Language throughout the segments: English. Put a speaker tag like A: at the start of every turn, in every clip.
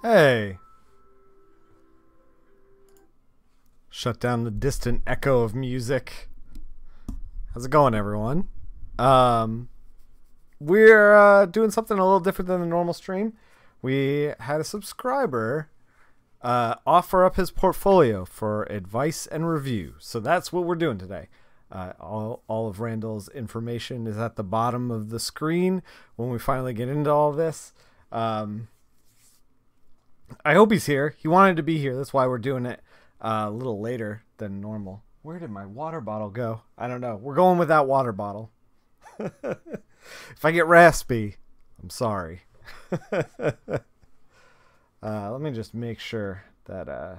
A: Hey, shut down the distant echo of music. How's it going, everyone? Um, we're doing something a little different than the normal stream. We had a subscriber offer up his portfolio for advice and review. So that's what we're doing today. All of Randall's information is at the bottom of the screen when we finally get into all this. I hope he's here. He wanted to be here. That's why we're doing it a little later than normal. Where did my water bottle go? I don't know. We're going without water bottle. If I get raspy, I'm sorry. Let me just make sure that I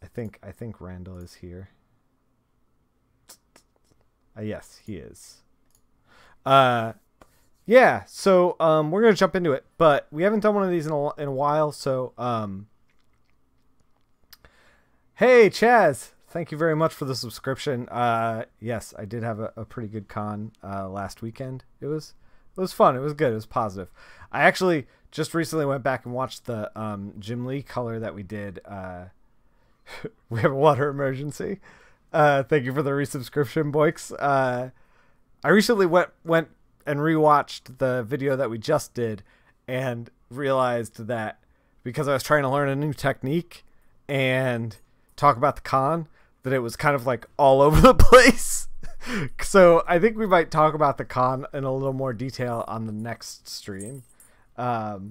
A: think Randall is here. Yes, he is. Yeah, so we're gonna jump into it, but we haven't done one of these in a while. So hey Chaz, thank you very much for the subscription. Yes, I did have a pretty good con last weekend. It was fun. It was good. It was positive. I actually just recently went back and watched the Jim Lee color that we did. We have a water emergency. Thank you for the resubscription, Boix. I recently went and rewatched the video that we just did and realized that because I was trying to learn a new technique and talk about the con, that it was kind of like all over the place. So I think we might talk about the con in a little more detail on the next stream. But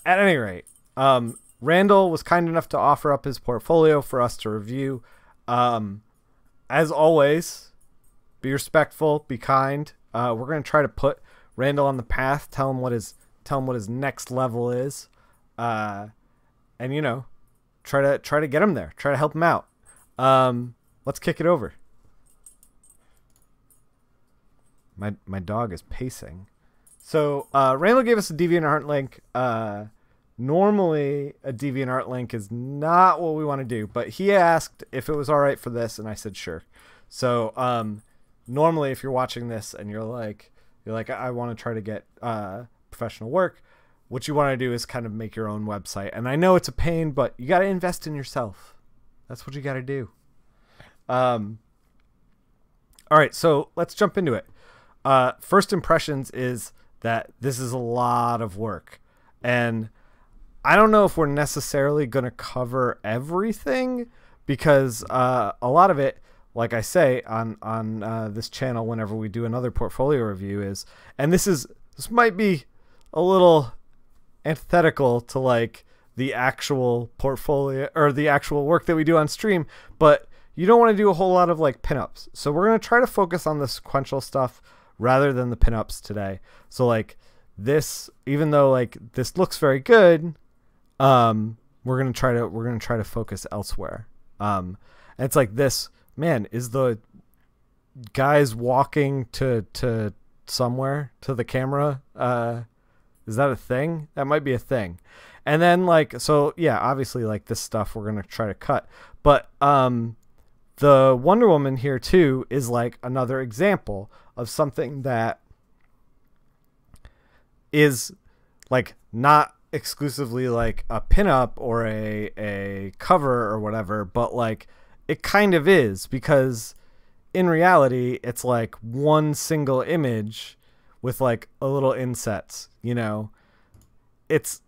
A: at any rate, Randall was kind enough to offer up his portfolio for us to review. As always, be respectful, be kind. We're going to try to put Randall on the path, tell him what his next level is. And you know, try to get him there, try to help him out. Let's kick it over. My dog is pacing. So, Randall gave us a DeviantArt link. Normally a DeviantArt link is not what we want to do, but he asked if it was all right for this, and I said sure. So, normally if you're watching this and you're like I want to try to get professional work, what you want to do is kind of make your own website. And I know it's a pain, but you got to invest in yourself. That's what you got to do. All right, so let's jump into it. First impressions is that this is a lot of work, and I don't know if we're necessarily going to cover everything, because a lot of it, like I say on this channel whenever we do another portfolio review, is, and this might be a little antithetical to like the actual portfolio or the actual work that we do on stream, but you don't want to do a whole lot of like pinups. So we're going to try to focus on the sequential stuff rather than the pinups today. So like this, even though like this looks very good, we're going to try to focus elsewhere. And it's like this, man, is the guys walking to somewhere to the camera? Is that a thing? That might be a thing. And then like, so yeah, obviously like this stuff we're going to try to cut, but, the Wonder Woman here too is like another example of something that is like not exclusively like a pinup or a cover or whatever, but like it kind of is, because in reality it's like one single image with like a little insets, you know. It's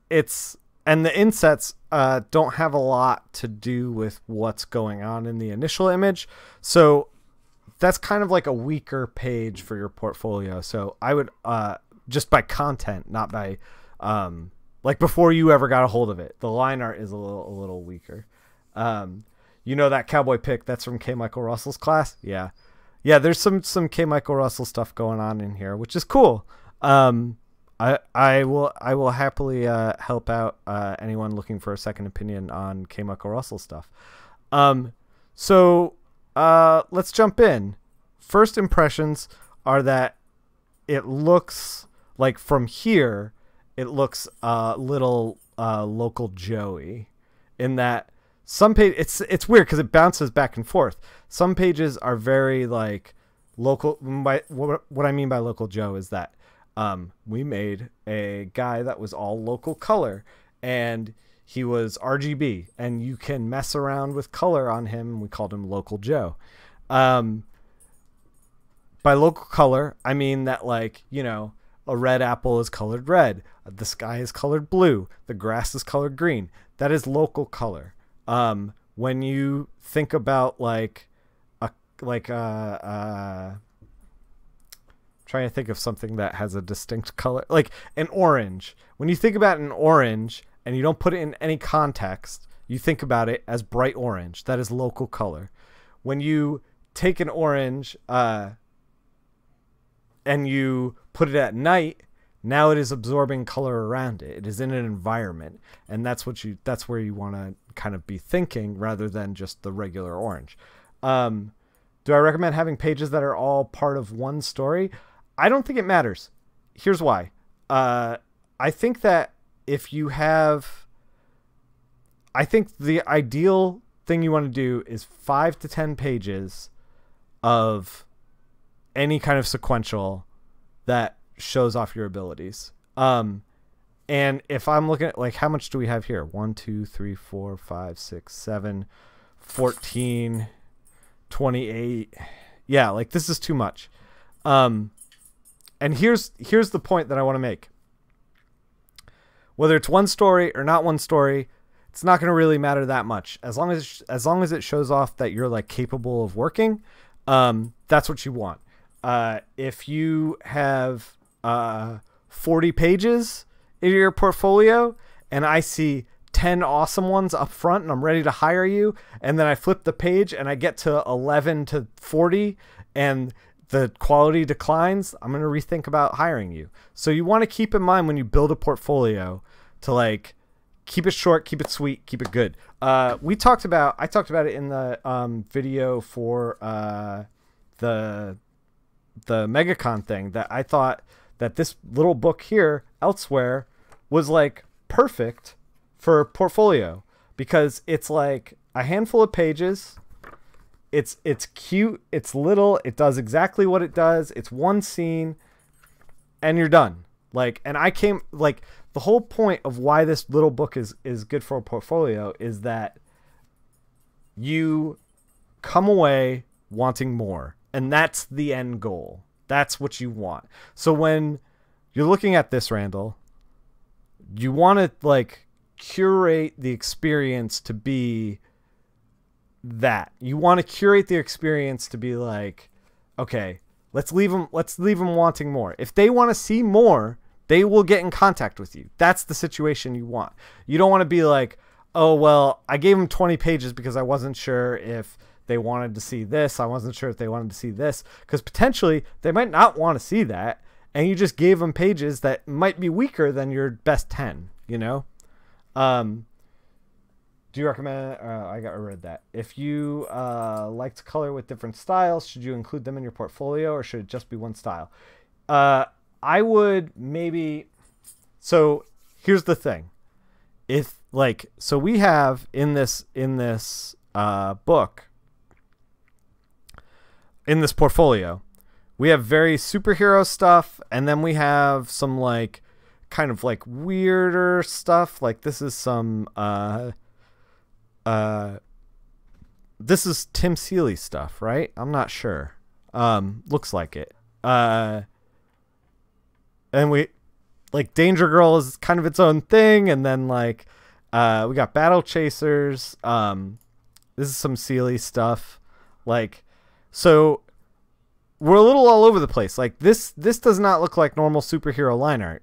A: and the insets don't have a lot to do with what's going on in the initial image. So that's kind of like a weaker page for your portfolio. So I would, just by content, not by, like before you ever got a hold of it, the line art is a little weaker. You know, that cowboy pic, that's from K. Michael Russell's class. Yeah. Yeah. There's some K. Michael Russell stuff going on in here, which is cool. I will happily help out anyone looking for a second opinion on K. Michael Russell stuff. So let's jump in. First impressions are that it looks like from here it looks a little local Joey, in that some page it's weird because it bounces back and forth. Some pages are very like local. What I mean by local Joe is that We made a guy that was all local color, and he was RGB, and you can mess around with color on him. We called him Local Joe. By local color, I mean that, like, you know, a red apple is colored red, the sky is colored blue, the grass is colored green. That is local color. When you think about trying to think of something that has a distinct color, like an orange. When you think about an orange and you don't put it in any context, you think about it as bright orange. That is local color. When you take an orange and you put it at night, now it is absorbing color around it. It is in an environment, and that's where you want to kind of be thinking rather than just the regular orange. Do I recommend having pages that are all part of one story? I don't think it matters. Here's why. I think that I think the ideal thing you want to do is 5 to 10 pages of any kind of sequential that shows off your abilities. And if I'm looking at, like, how much do we have here? 1, 2, 3, 4, 5, 6, 7, 14, 28. Yeah, like, this is too much. And here's the point that I want to make. Whether it's one story or not one story, it's not going to really matter that much. As long as it shows off that you're, like, capable of working, that's what you want. If you have 40 pages in your portfolio and I see 10 awesome ones up front and I'm ready to hire you, and then I flip the page and I get to 11 to 40 and the quality declines, I'm going to rethink about hiring you. So you want to keep in mind when you build a portfolio to, like, keep it short, keep it sweet, keep it good. I talked about it in the video for the MegaCon thing, that I thought that this little book here, Elsewhere, was, like, perfect for portfolio because it's like a handful of pages. It's cute, it's little, it does exactly what it does. It's one scene and you're done. Like, and the whole point of why this little book is good for a portfolio is that you come away wanting more, and that's the end goal. That's what you want. So when you're looking at this, Randall, you want to, like, curate the experience to be that. You want to curate the experience to be like, okay, let's leave them wanting more. If they want to see more, they will get in contact with you. That's the situation you want. You don't want to be like, oh, well, I gave them 20 pages because I wasn't sure if they wanted to see this. I wasn't sure if they wanted to see this, because potentially they might not want to see that, and you just gave them pages that might be weaker than your best 10, you know? Do you recommend, I read that. If you like to color with different styles, should you include them in your portfolio, or should it just be one style? I would maybe, so here's the thing. If, like, so we have in this book, in this portfolio, we have very superhero stuff, and then we have some, like, kind of, like, weirder stuff. Like, this is some this is Tim Seeley stuff, right? I'm not sure. Looks like it. And we, like, Danger Girl is kind of its own thing, and then, like, we got Battle Chasers. This is some Seeley stuff. Like, so we're a little all over the place. Like, this does not look like normal superhero line art,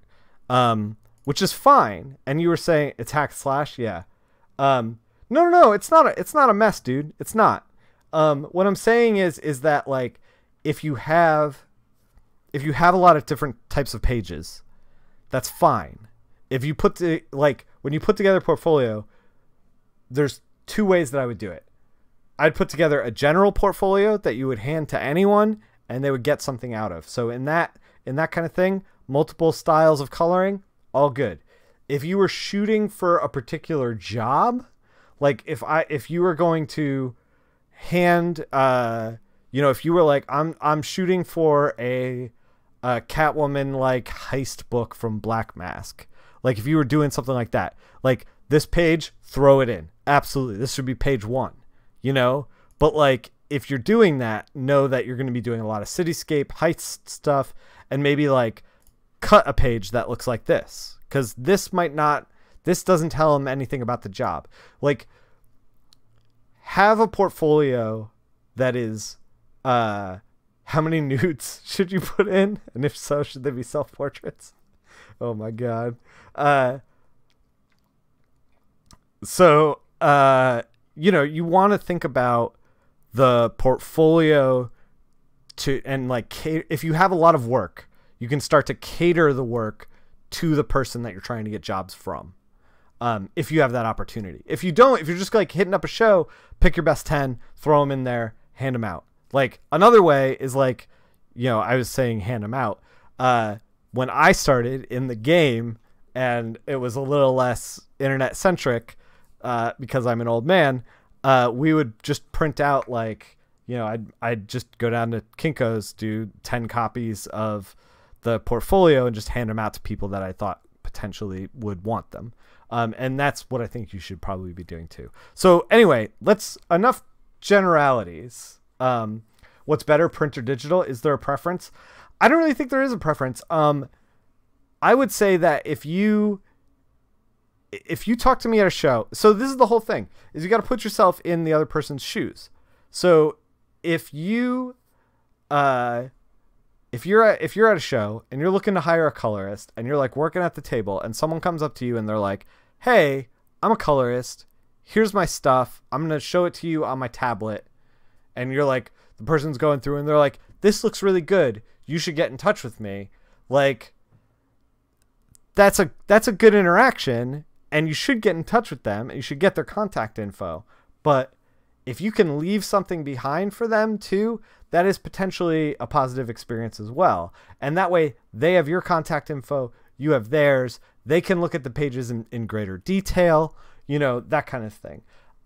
A: which is fine. And you were saying it's hack slash, yeah. No, it's not a mess, dude. It's not. What I'm saying is that, like, if you have a lot of different types of pages, that's fine. If you when you put together a portfolio, there's two ways that I would do it. I'd put together a general portfolio that you would hand to anyone and they would get something out of. So in that kind of thing, multiple styles of coloring, all good. If you were shooting for a particular job, like if you were going to hand, if you were like, I'm shooting for a a Catwoman like heist book from Black Mask. Like if you were doing something like that, like this page, throw it in. Absolutely. This should be page 1, you know? But like if you're doing that, know that you're going to be doing a lot of cityscape heist stuff, and maybe like cut a page that looks like this, because this doesn't tell them anything about the job. Like have a portfolio that is how many nudes should you put in, and if so, should they be self-portraits? Oh my god. So you know, you want to think about the portfolio to, and like if you have a lot of work, you can start to cater the work to the person that you're trying to get jobs from. If you have that opportunity. If you don't, if you're just like hitting up a show, pick your best 10, throw them in there, hand them out. Like another way is like, you know, I was saying hand them out. When I started in the game and it was a little less internet centric, because I'm an old man, we would just print out like, you know, I'd just go down to Kinko's, do 10 copies of the portfolio and just hand them out to people that I thought potentially would want them. And that's what I think you should probably be doing too. So anyway, enough generalities. What's better, print or digital? Is there a preference? I don't really think there is a preference. I would say that if you talk to me at a show, so this is the whole thing, is you got to put yourself in the other person's shoes. So if you're at a show and you're looking to hire a colorist and you're like working at the table and someone comes up to you and they're like, hey, I'm a colorist. Here's my stuff. I'm going to show it to you on my tablet. And you're like, the person's going through and they're like, this looks really good. You should get in touch with me. Like, that's a good interaction, and you should get in touch with them and you should get their contact info. But if you can leave something behind for them too, that is potentially a positive experience as well. And that way they have your contact info, you have theirs, they can look at the pages in greater detail, you know, that kind of thing.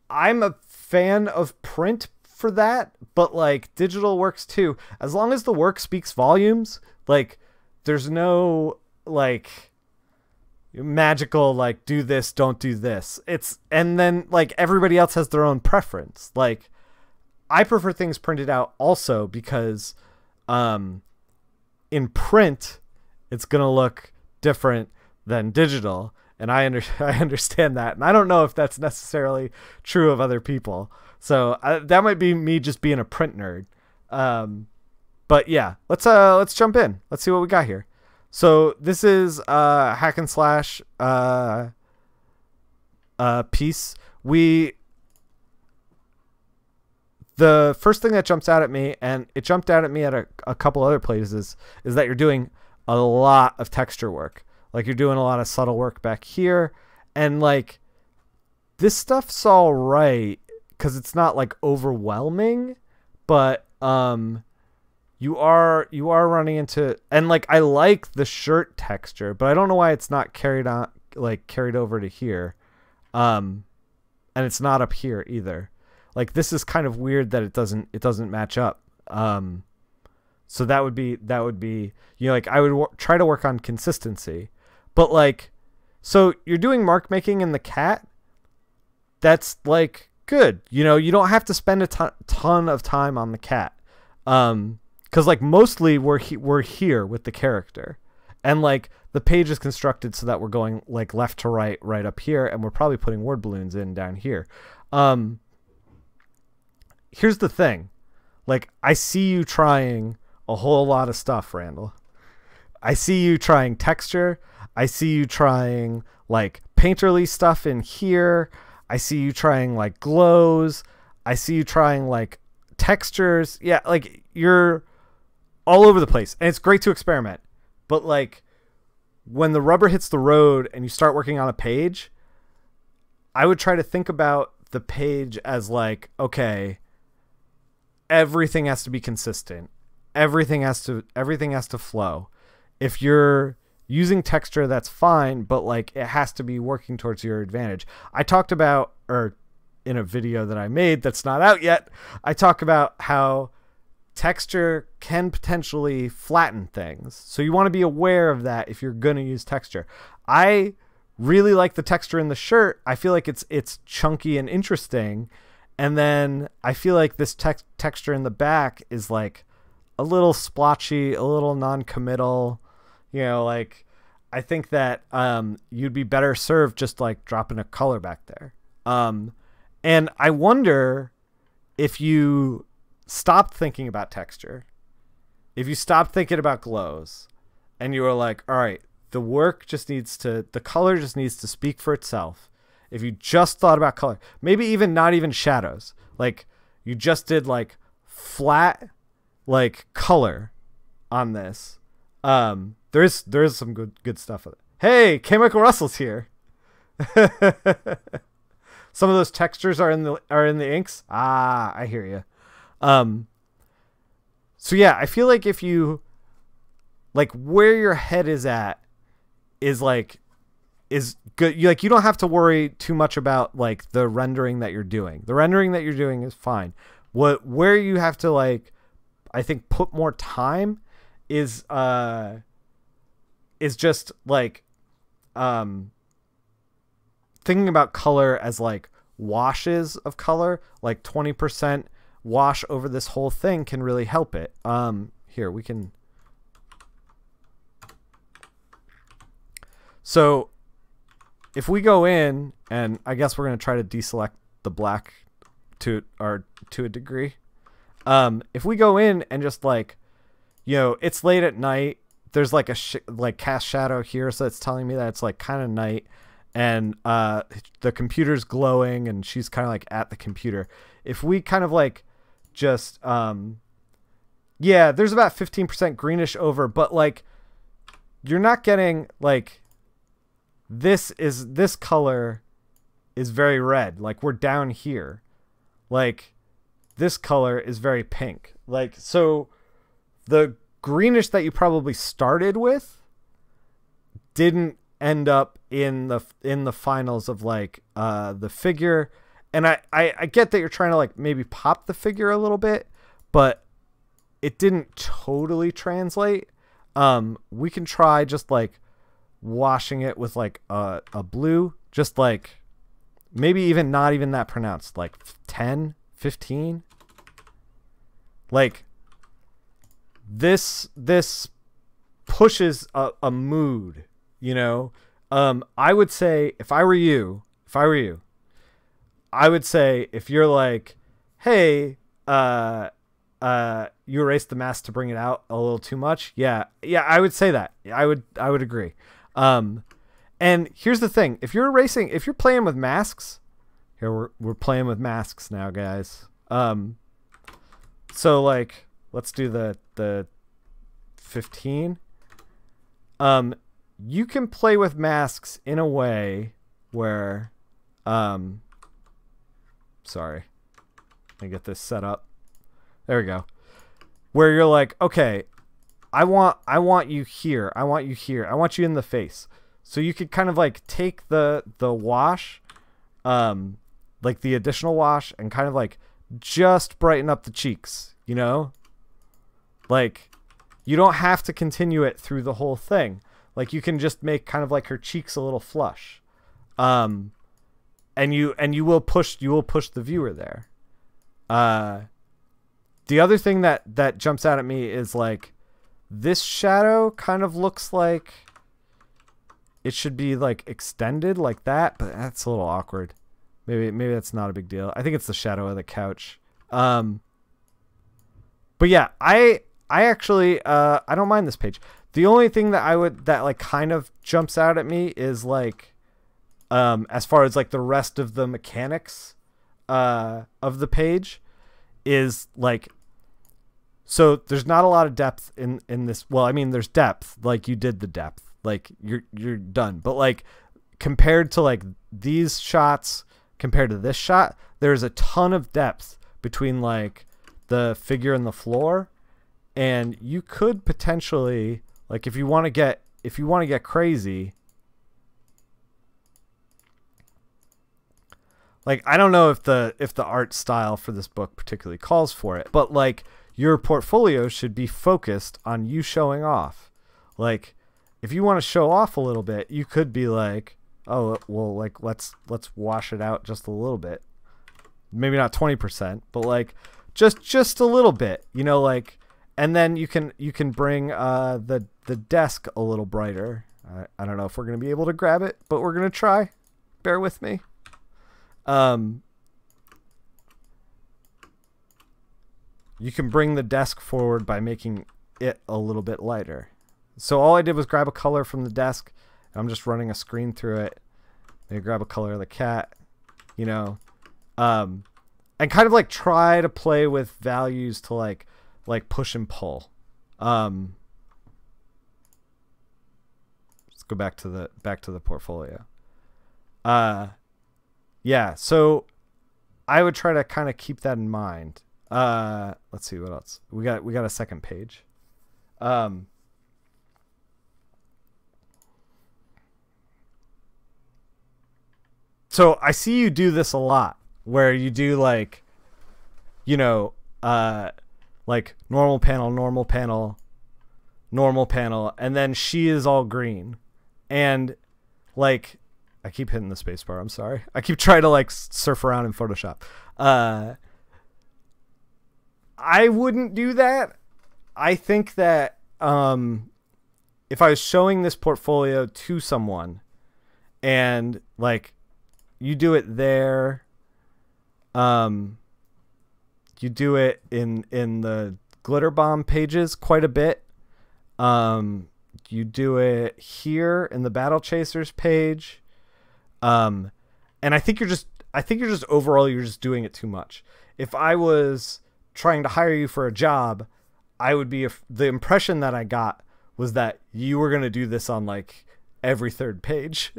A: I'm a fan of print for that, but like digital works too. As long as the work speaks volumes, like there's no like magical like do this, don't do this. And then like everybody else has their own preference. Like I prefer things printed out also because in print it's gonna look different than digital, and I understand that, and I don't know if that's necessarily true of other people. So that might be me just being a print nerd. But yeah, let's jump in. Let's see what we got here. So this is hack and slash piece. The first thing that jumps out at me, and it jumped out at me at a couple other places, is that you're doing a lot of texture work. Like you're doing a lot of subtle work back here, and like this stuff's all right because it's not like overwhelming, but you are running into, and like I like the shirt texture, but I don't know why it's not carried over to here, and it's not up here either. Like this is kind of weird that it doesn't match up. So that would be, you know, like I would try to work on consistency, but like, so you're doing mark making in the cat. That's like good. You know, you don't have to spend a ton of time on the cat. Cause like mostly we're here with the character, and like the page is constructed so that we're going like left to right up here. And we're probably putting word balloons in down here. Here's the thing. Like I see you trying a whole lot of stuff, Randall. I see you trying texture. I see you trying like painterly stuff in here. I see you trying like glows. I see you trying like textures. Yeah, like you're all over the place. And it's great to experiment. But like when the rubber hits the road and you start working on a page, I would try to think about the page as like, okay, everything has to be consistent. Everything has to flow. If you're using texture, that's fine, but like it has to be working towards your advantage. I talked about, or in a video that I made that's not out yet, I talk about how texture can potentially flatten things. So you want to be aware of that if you're going to use texture. I really like the texture in the shirt. I feel like it's chunky and interesting. And then I feel like this texture in the back is like a little splotchy, a little non-committal. You know, like I think that you'd be better served just like dropping a color back there. And I wonder if you stopped thinking about texture, if you stopped thinking about glows, and you were like, all right, the color just needs to speak for itself. If you just thought about color, maybe even not even shadows, like you just did like flat, like color on this. There is some good stuff with it. Hey, K. Michael Russell's here. Some of those textures are in the inks. Ah, I hear you. So yeah, I feel like if you like where your head is at is good. You don't have to worry too much about like the rendering that you're doing. The rendering that you're doing is fine. Where you have to like, I think put more time is just like, thinking about color as like washes of color, like 20% wash over this whole thing can really help it. Here we can. So if we go in, and I guess we're going to try to deselect the black to a degree. If we go in and just like, you know, it's late at night, there's like a cast shadow here. So it's telling me that it's like kind of night, and the computer's glowing and she's kind of like at the computer. If we kind of like just, yeah, there's about 15% greenish over, but like, you're not getting like, this color is very red. Like we're down here. Like this color is very pink. Like, so the greenish that you probably started with didn't end up in the finals of like the figure. And I get that you're trying to like maybe pop the figure a little bit, but it didn't totally translate. We can try just like washing it with like a blue, just like maybe even not even that pronounced, like 10, 15. Like this pushes a mood, you know. I would say if I were you, I would say if you're like, hey, you erased the mask to bring it out a little too much. Yeah, I would say that. I would agree. And here's the thing: if you're playing with masks, here we're playing with masks now, guys. So like, let's do the 15. You can play with masks in a way where, sorry, let me get this set up. There we go. Where you're like, okay, I want you here. I want you here. I want you in the face. So you could kind of like take the wash, like the additional wash, and kind of like just brighten up the cheeks, you know? Like, you don't have to continue it through the whole thing. Like, you can just make kind of like her cheeks a little flush. And you will push the viewer there. The other thing that jumps out at me is like, this shadow kind of looks like it should be like extended like that, but that's a little awkward. Maybe that's not a big deal. I think it's the shadow of the couch. But yeah, I actually I don't mind this page. The only thing that like kind of jumps out at me is like, as far as like the rest of the mechanics of the page is like, so there's not a lot of depth in this. Well, I mean, there's depth, like you did the depth, like you're done. But like compared to like these shots, compared to this shot, there's a ton of depth between like the figure and the floor. And you could potentially, like, if you want to get crazy, like, I don't know if the art style for this book particularly calls for it, but like your portfolio should be focused on you showing off. Like, if you want to show off a little bit, you could be like, oh, well, like, let's wash it out just a little bit. Maybe not 20%, but like just a little bit, you know, like, and then you can bring the desk a little brighter. I don't know if we're going to be able to grab it, but we're going to try. Bear with me. You can bring the desk forward by making it a little bit lighter. So all I did was grab a color from the desk. I'm just running a screen through it. Maybe grab a color of the cat, you know, and kind of like try to play with values to like push and pull. Let's go back to the portfolio. Yeah, so I would try to kind of keep that in mind. Let's see what else. We got a second page. So I see you do this a lot, where you do like, you know, like normal panel, normal panel, normal panel, and then she is all green. And like, I keep hitting the space bar, I'm sorry. I keep trying to like surf around in Photoshop. I wouldn't do that. I think that if I was showing this portfolio to someone and like you do it there, you do it in the glitter bomb pages quite a bit. You do it here in the Battle Chasers page. And I think you're just overall, you're just doing it too much. If I was trying to hire you for a job, I would be, the impression that I got was that you were going to do this on like every third page,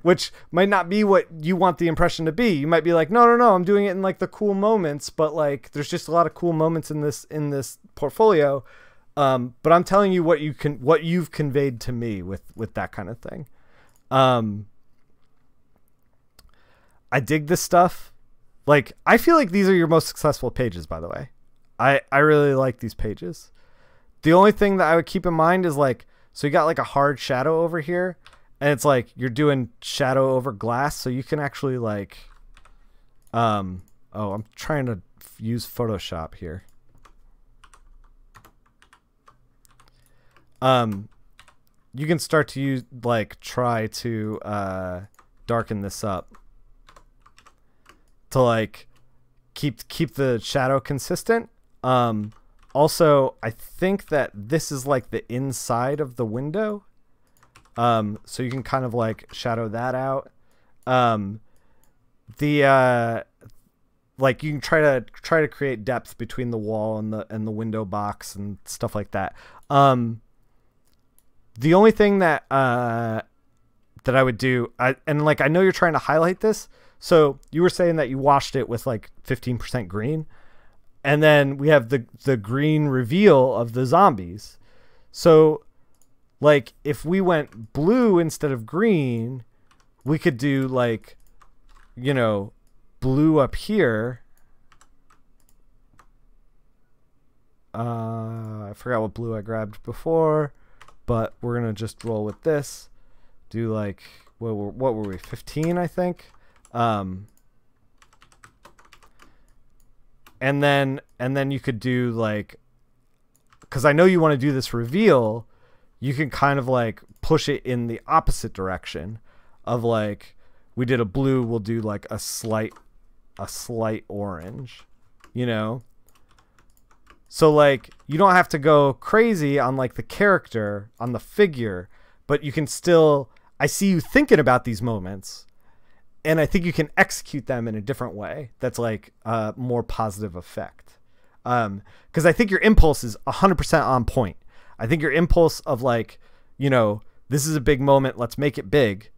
A: which might not be what you want the impression to be. You might be like, no, I'm doing it in like the cool moments, but like, there's just a lot of cool moments in this portfolio. But I'm telling you what you've conveyed to me with that kind of thing. I dig this stuff. Like, I feel like these are your most successful pages, by the way. I really like these pages. The only thing that I would keep in mind is like, so you got like a hard shadow over here, and it's like you're doing shadow over glass, so you can actually like, oh, I'm trying to use Photoshop here. You can start to use, like, try to darken this up to like keep the shadow consistent. Also, I think that this is like the inside of the window, so you can kind of like shadow that out. Like, you can try to create depth between the wall and the window box and stuff like that. The only thing that I would do, and like, I know you're trying to highlight this, so you were saying that you washed it with like 15% green, and then we have the green reveal of the zombies. So like, if we went blue instead of green, we could do like, you know, blue up here. I forgot what blue I grabbed before, but we're gonna just roll with this. Do like, what were we, 15, I think. And then you could do like, because I know you want to do this reveal, you can kind of like push it in the opposite direction of like, we did a blue, we'll do like a slight orange, you know? So like, you don't have to go crazy on like the character, on the figure, but you can still, I see you thinking about these moments, and I think you can execute them in a different way that's like a more positive effect. Because I think your impulse is 100% on point. I think your impulse of like, you know, this is a big moment, let's make it big,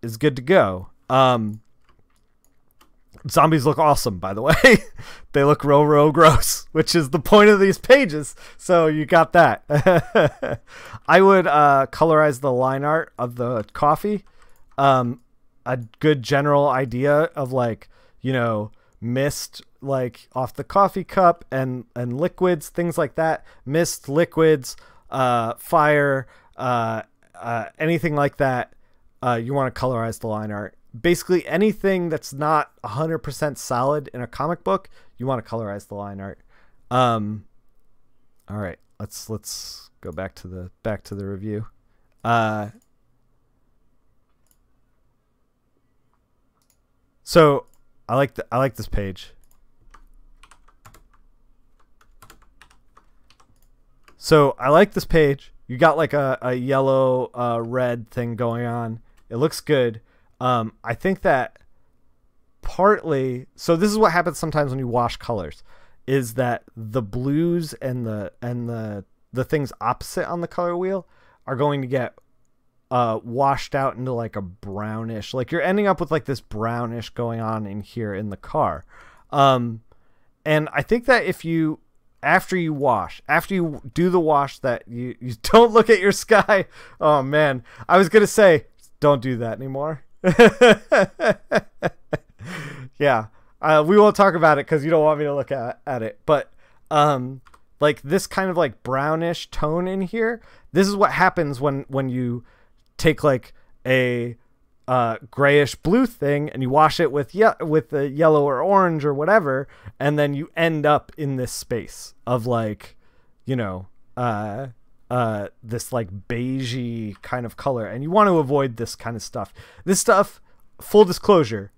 A: is good to go. Zombies look awesome, by the way. They look real gross, which is the point of these pages. So you got that. I would colorize the line art of the coffee. a good general idea of like, you know, mist like off the coffee cup and liquids, things like that. Mist, liquids, fire, anything like that. You want to colorize the line art. Basically anything that's not 100% solid in a comic book, you want to colorize the line art. All right, let's go back to the review. So I like this page. So I like this page. You got like a yellow red thing going on. It looks good. I think that partly, so this is what happens sometimes when you wash colors, is that the blues and the things opposite on the color wheel are going to get washed out into like a brownish, like you're ending up with like this brownish going on in here in the car. And I think that if you, after you do the wash, that you don't look at your sky. Oh man, I was going to say, don't do that anymore. Yeah. We won't talk about it because you don't want me to look at it. But like this kind of like brownish tone in here, this is what happens when you take like a grayish blue thing and you wash it with the yellow or orange or whatever, and then you end up in this space of like, you know, this like beigey kind of color, and you want to avoid this kind of stuff. This stuff, full disclosure,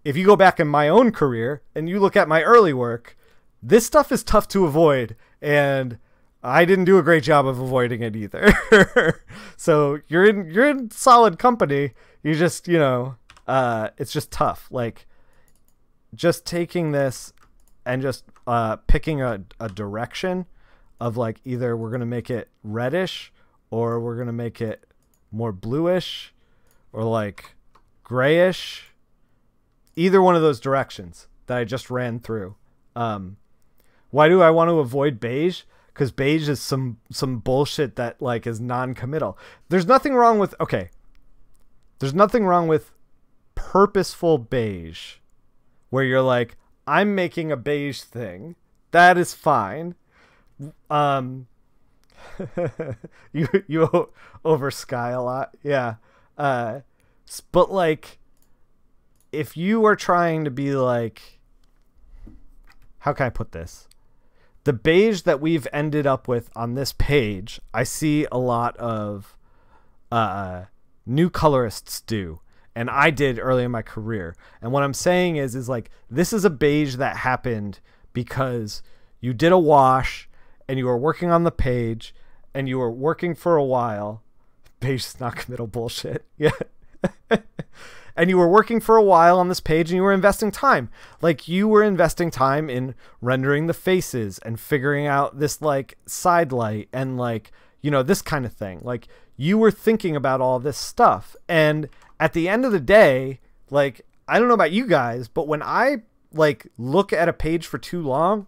A: if you go back in my own career and you look at my early work, this stuff is tough to avoid, and I didn't do a great job of avoiding it either. So you're in solid company. You just, you know, it's just tough. Like just taking this and just picking a direction of like, either we're going to make it reddish or we're going to make it more bluish or like grayish. Either one of those directions that I just ran through. Why do I want to avoid beige? Because beige is some bullshit that like is non-committal. There's nothing wrong with, okay, there's nothing wrong with purposeful beige where you're like, I'm making a beige thing. That is fine. You over sky a lot. Yeah. But like, if you are trying to be like, how can I put this? The beige that we've ended up with on this page, I see a lot of new colorists do. And I did early in my career. And what I'm saying is like, this is a beige that happened because you did a wash and you were working on the page and you were working for a while. Beige is not committal bullshit. Yeah. And you were working for a while on this page and you were investing time. Like you were investing time in rendering the faces and figuring out this like side light and like, you know, this kind of thing. Like you were thinking about all this stuff. And at the end of the day, like, I don't know about you guys, but when I like look at a page for too long,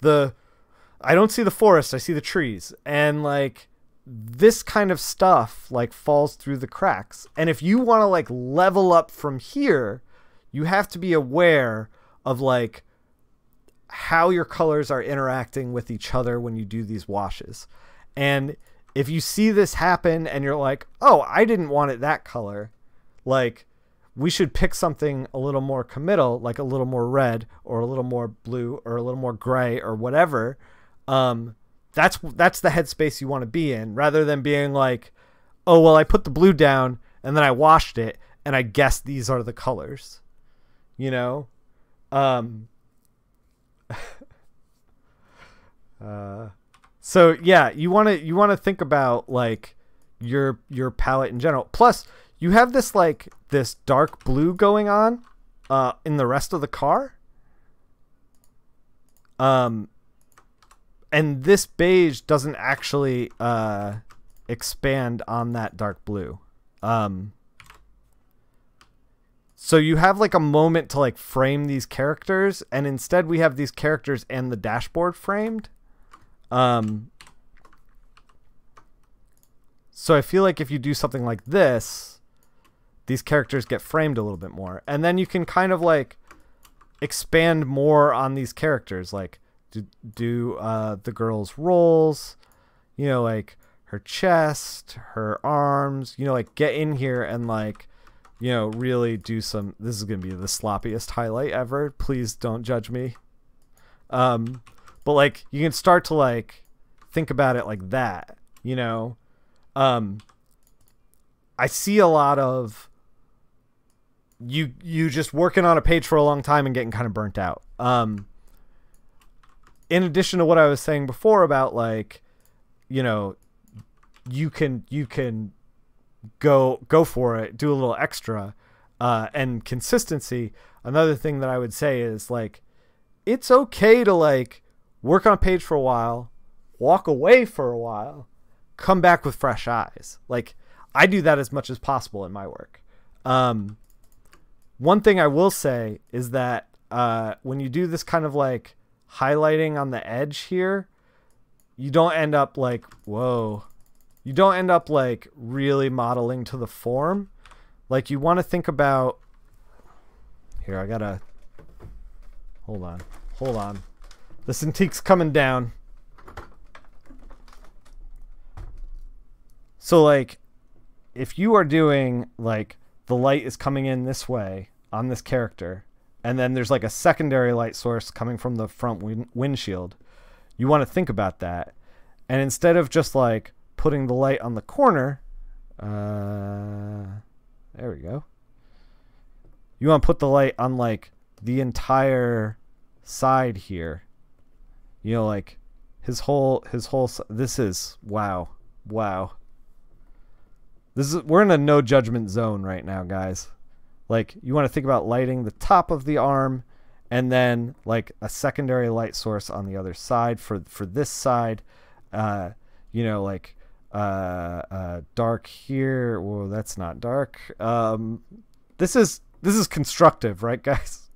A: I don't see the forest, I see the trees. And like, this kind of stuff like falls through the cracks. And if you want to like level up from here, you have to be aware of like how your colors are interacting with each other when you do these washes. And if you see this happen and you're like, oh, I didn't want it that color, like we should pick something a little more committal, like a little more red or a little more blue or a little more gray or whatever. That's the headspace you want to be in, rather than being like, oh, well, I put the blue down and then I washed it and I guess these are the colors, you know? So yeah, you want to think about like your palette in general. Plus you have this like this dark blue going on, in the rest of the car. And this beige doesn't actually expand on that dark blue. So you have like a moment to like frame these characters, and instead we have these characters and the dashboard framed. So I feel like if you do something like this, these characters get framed a little bit more. And then you can kind of like expand more on these characters, like do the girl's roles, you know, like her chest, her arms, you know, like get in here and like, you know, really do some, this is going to be the sloppiest highlight ever. Please don't judge me. But like you can start to like think about it like that, you know. I see a lot of you just working on a page for a long time and getting kind of burnt out. In addition to what I was saying before about like, you know, you can go for it, do a little extra, and consistency. Another thing that I would say is like, it's okay to like work on a page for a while, walk away for a while, come back with fresh eyes. Like I do that as much as possible in my work. One thing I will say is that when you do this kind of like highlighting on the edge here, you don't end up like, whoa, you don't end up like really modeling to the form. Like you want to think about, here, I gotta, hold on. The Cintique's coming down. So like, if you are doing like, the light is coming in this way on this character, and then there's like a secondary light source coming from the front windshield, you want to think about that. And instead of just like putting the light on the corner, there we go. You want to put the light on like the entire side here. You know, like his whole, this is, wow. We're in a no judgment zone right now, guys. Like you want to think about lighting the top of the arm and then like a secondary light source on the other side for this side. You know, like dark here. Whoa, that's not dark. This is constructive, right, guys?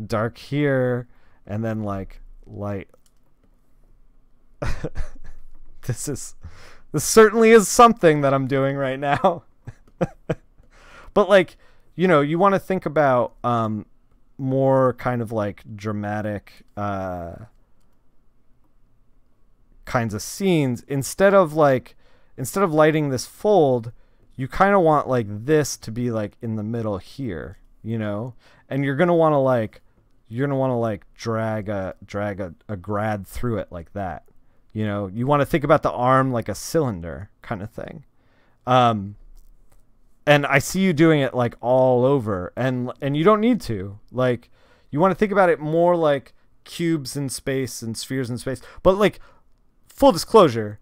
A: Dark here and then like light. This certainly is something that I'm doing right now. But like, you know, you want to think about more kind of like dramatic kinds of scenes. Instead of lighting this fold, you kind of want like this to be like in the middle here, you know? And you're going to want to like drag a grad through it like that. You know, you want to think about the arm like a cylinder kind of thing. And I see you doing it like all over, and you don't need to. Like, you want to think about it more like cubes in space and spheres in space. But like, full disclosure,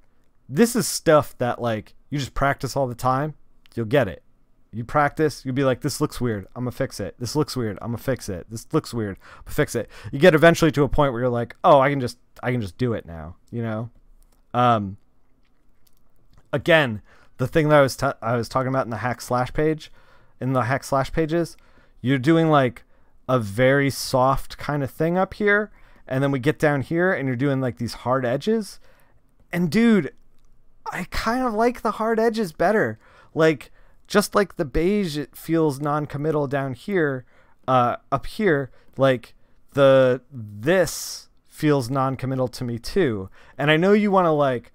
A: this is stuff that like you just practice all the time. You'll get it. You practice, you'll be like, this looks weird, I'm gonna fix it. This looks weird, I'm gonna fix it. This looks weird, I'm gonna fix it. You get eventually to a point where you're like, oh, I can just do it now, you know? Again, the thing that I was talking about in the hack slash page, in the hack slash pages, you're doing like a very soft kind of thing up here, and then we get down here and you're doing like these hard edges. And dude, I kind of like the hard edges better. Like, just like the beige, it feels non-committal down here, up here, like this feels non-committal to me too. And I know you want to like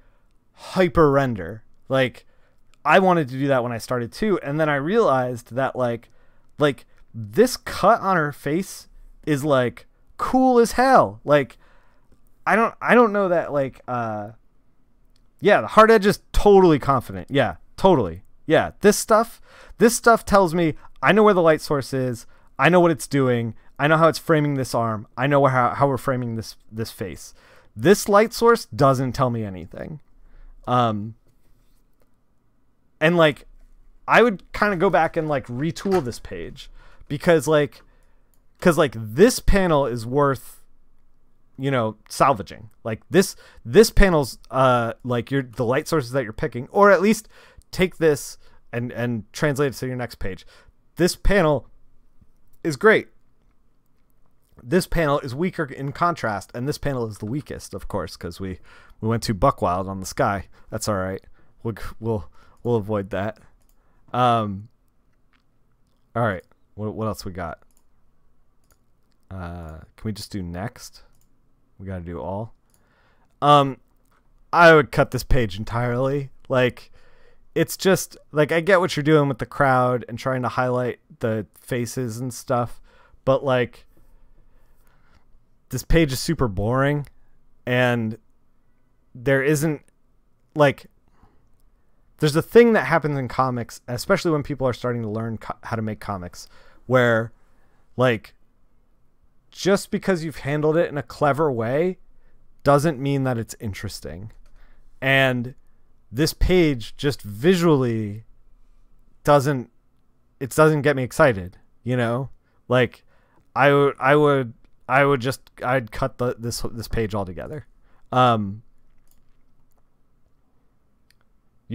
A: hyper render. Like, I wanted to do that when I started too. And then I realized that like this cut on her face is like cool as hell. Like, I don't know that like, yeah, the hard edge is totally confident. Yeah, totally. Yeah, this stuff tells me I know where the light source is. I know what it's doing. I know how it's framing this arm. I know how we're framing this face. This light source doesn't tell me anything. And like, I would kind of go back and like retool this page because this panel is worth, you know, salvaging. Like this panel's like the light sources that you're picking, or at least take this and translate it to your next page. This panel is great. This panel is weaker in contrast, and this panel is the weakest, of course, because we went too buck wild on the sky. That's all right. We'll avoid that. All right. What else we got? Can we just do next? We got to do all. I would cut this page entirely. Like, it's just like, I get what you're doing with the crowd and trying to highlight the faces and stuff, but like, this page is super boring, and there isn't like, there's a thing that happens in comics, especially when people are starting to learn how to make comics, where like, just because you've handled it in a clever way doesn't mean that it's interesting. And this page just visually doesn't get me excited, you know? Like, I'd cut this page altogether. You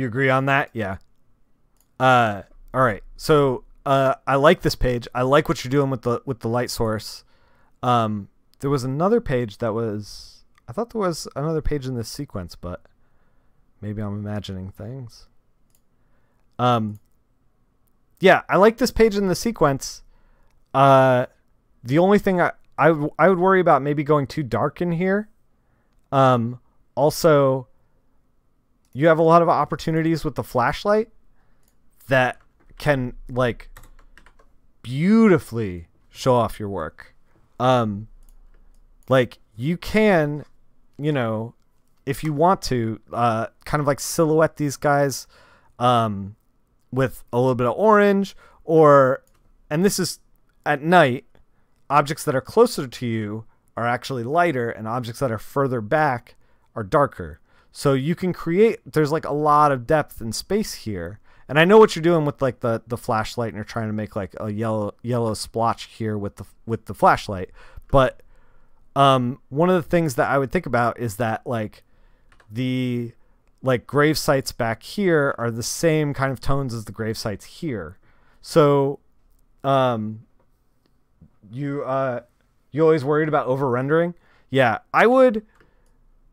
A: agree on that? Yeah. All right. So, I like this page. I like what you're doing with the light source. There was another page I thought there was another page in this sequence, but maybe I'm imagining things. Yeah, I like this page in the sequence. The only thing I would worry about maybe going too dark in here. Also, you have a lot of opportunities with the flashlight that can like beautifully show off your work. Like, you can, you know, if you want to, kind of like silhouette these guys with a little bit of orange, and this is at night, objects that are closer to you are actually lighter, and objects that are further back are darker. So you can there's like a lot of depth and space here. And I know what you're doing with like the flashlight, and you're trying to make like a yellow splotch here with the flashlight. But one of the things that I would think about is that like the grave sites back here are the same kind of tones as the grave sites here. So you always worried about over rendering? Yeah, I would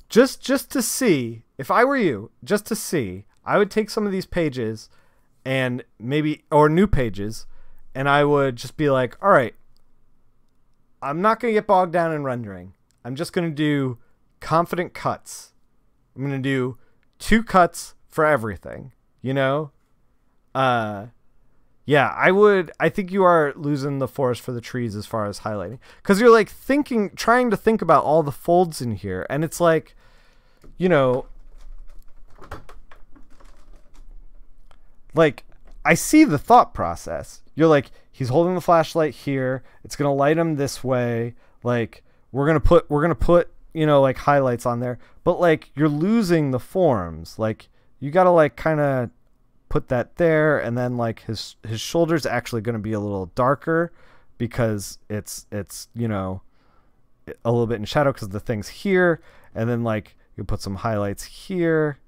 A: just to see, if I were you, just to see, I would take some of these pages and or new pages, and I would just be like, all right, I'm not going to get bogged down in rendering. I'm just going to do confident cuts. I'm going to do 2 cuts for everything, you know? Yeah, I think you are losing the forest for the trees as far as highlighting. Because you're like trying to think about all the folds in here, and it's like, you know, like, I see the thought process. You're like, he's holding the flashlight here. It's going to light him this way. Like, we're going to put, you know, like highlights on there, but like, you're losing the forms. Like, you got to like kind of put that there. And then like his shoulder's actually going to be a little darker because it's, you know, a little bit in shadow because the thing's here. And then like, you put some highlights here,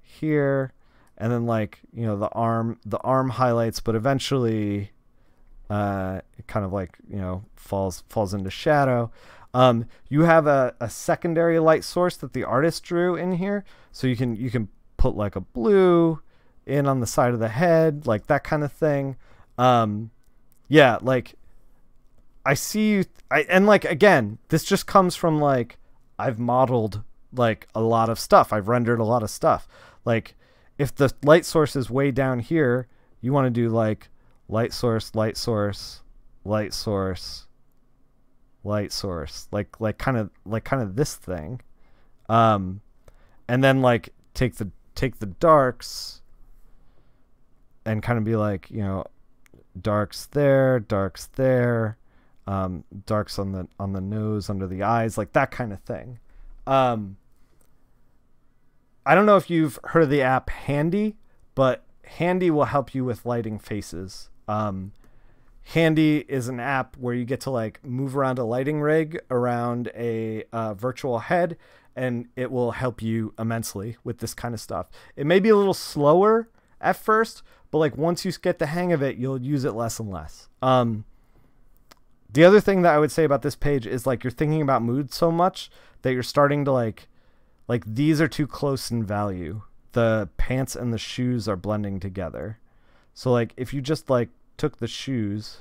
A: and then like, you know, the arm highlights, but eventually it kind of like, you know, falls into shadow. You have a secondary light source that the artist drew in here, so you can put like a blue in on the side of the head, like that kind of thing. Yeah, like, I see you, and like, again, this just comes from like, I've modeled like a lot of stuff. I've rendered a lot of stuff. Like, if the light source is way down here, you want to do like light source, light source, light source, light source, like kind of this thing. And then like take the darks and kind of be like, you know, darks there, darks on the nose, under the eyes, like that kind of thing. I don't know if you've heard of the app Handy, but Handy will help you with lighting faces. Handy is an app where you get to like move around a lighting rig around a virtual head, and it will help you immensely with this kind of stuff. It may be a little slower at first, but like once you get the hang of it, you'll use it less and less. The other thing that I would say about this page is like, you're thinking about mood so much that you're starting to like these are too close in value. The pants and the shoes are blending together. So like, if you just like took the shoes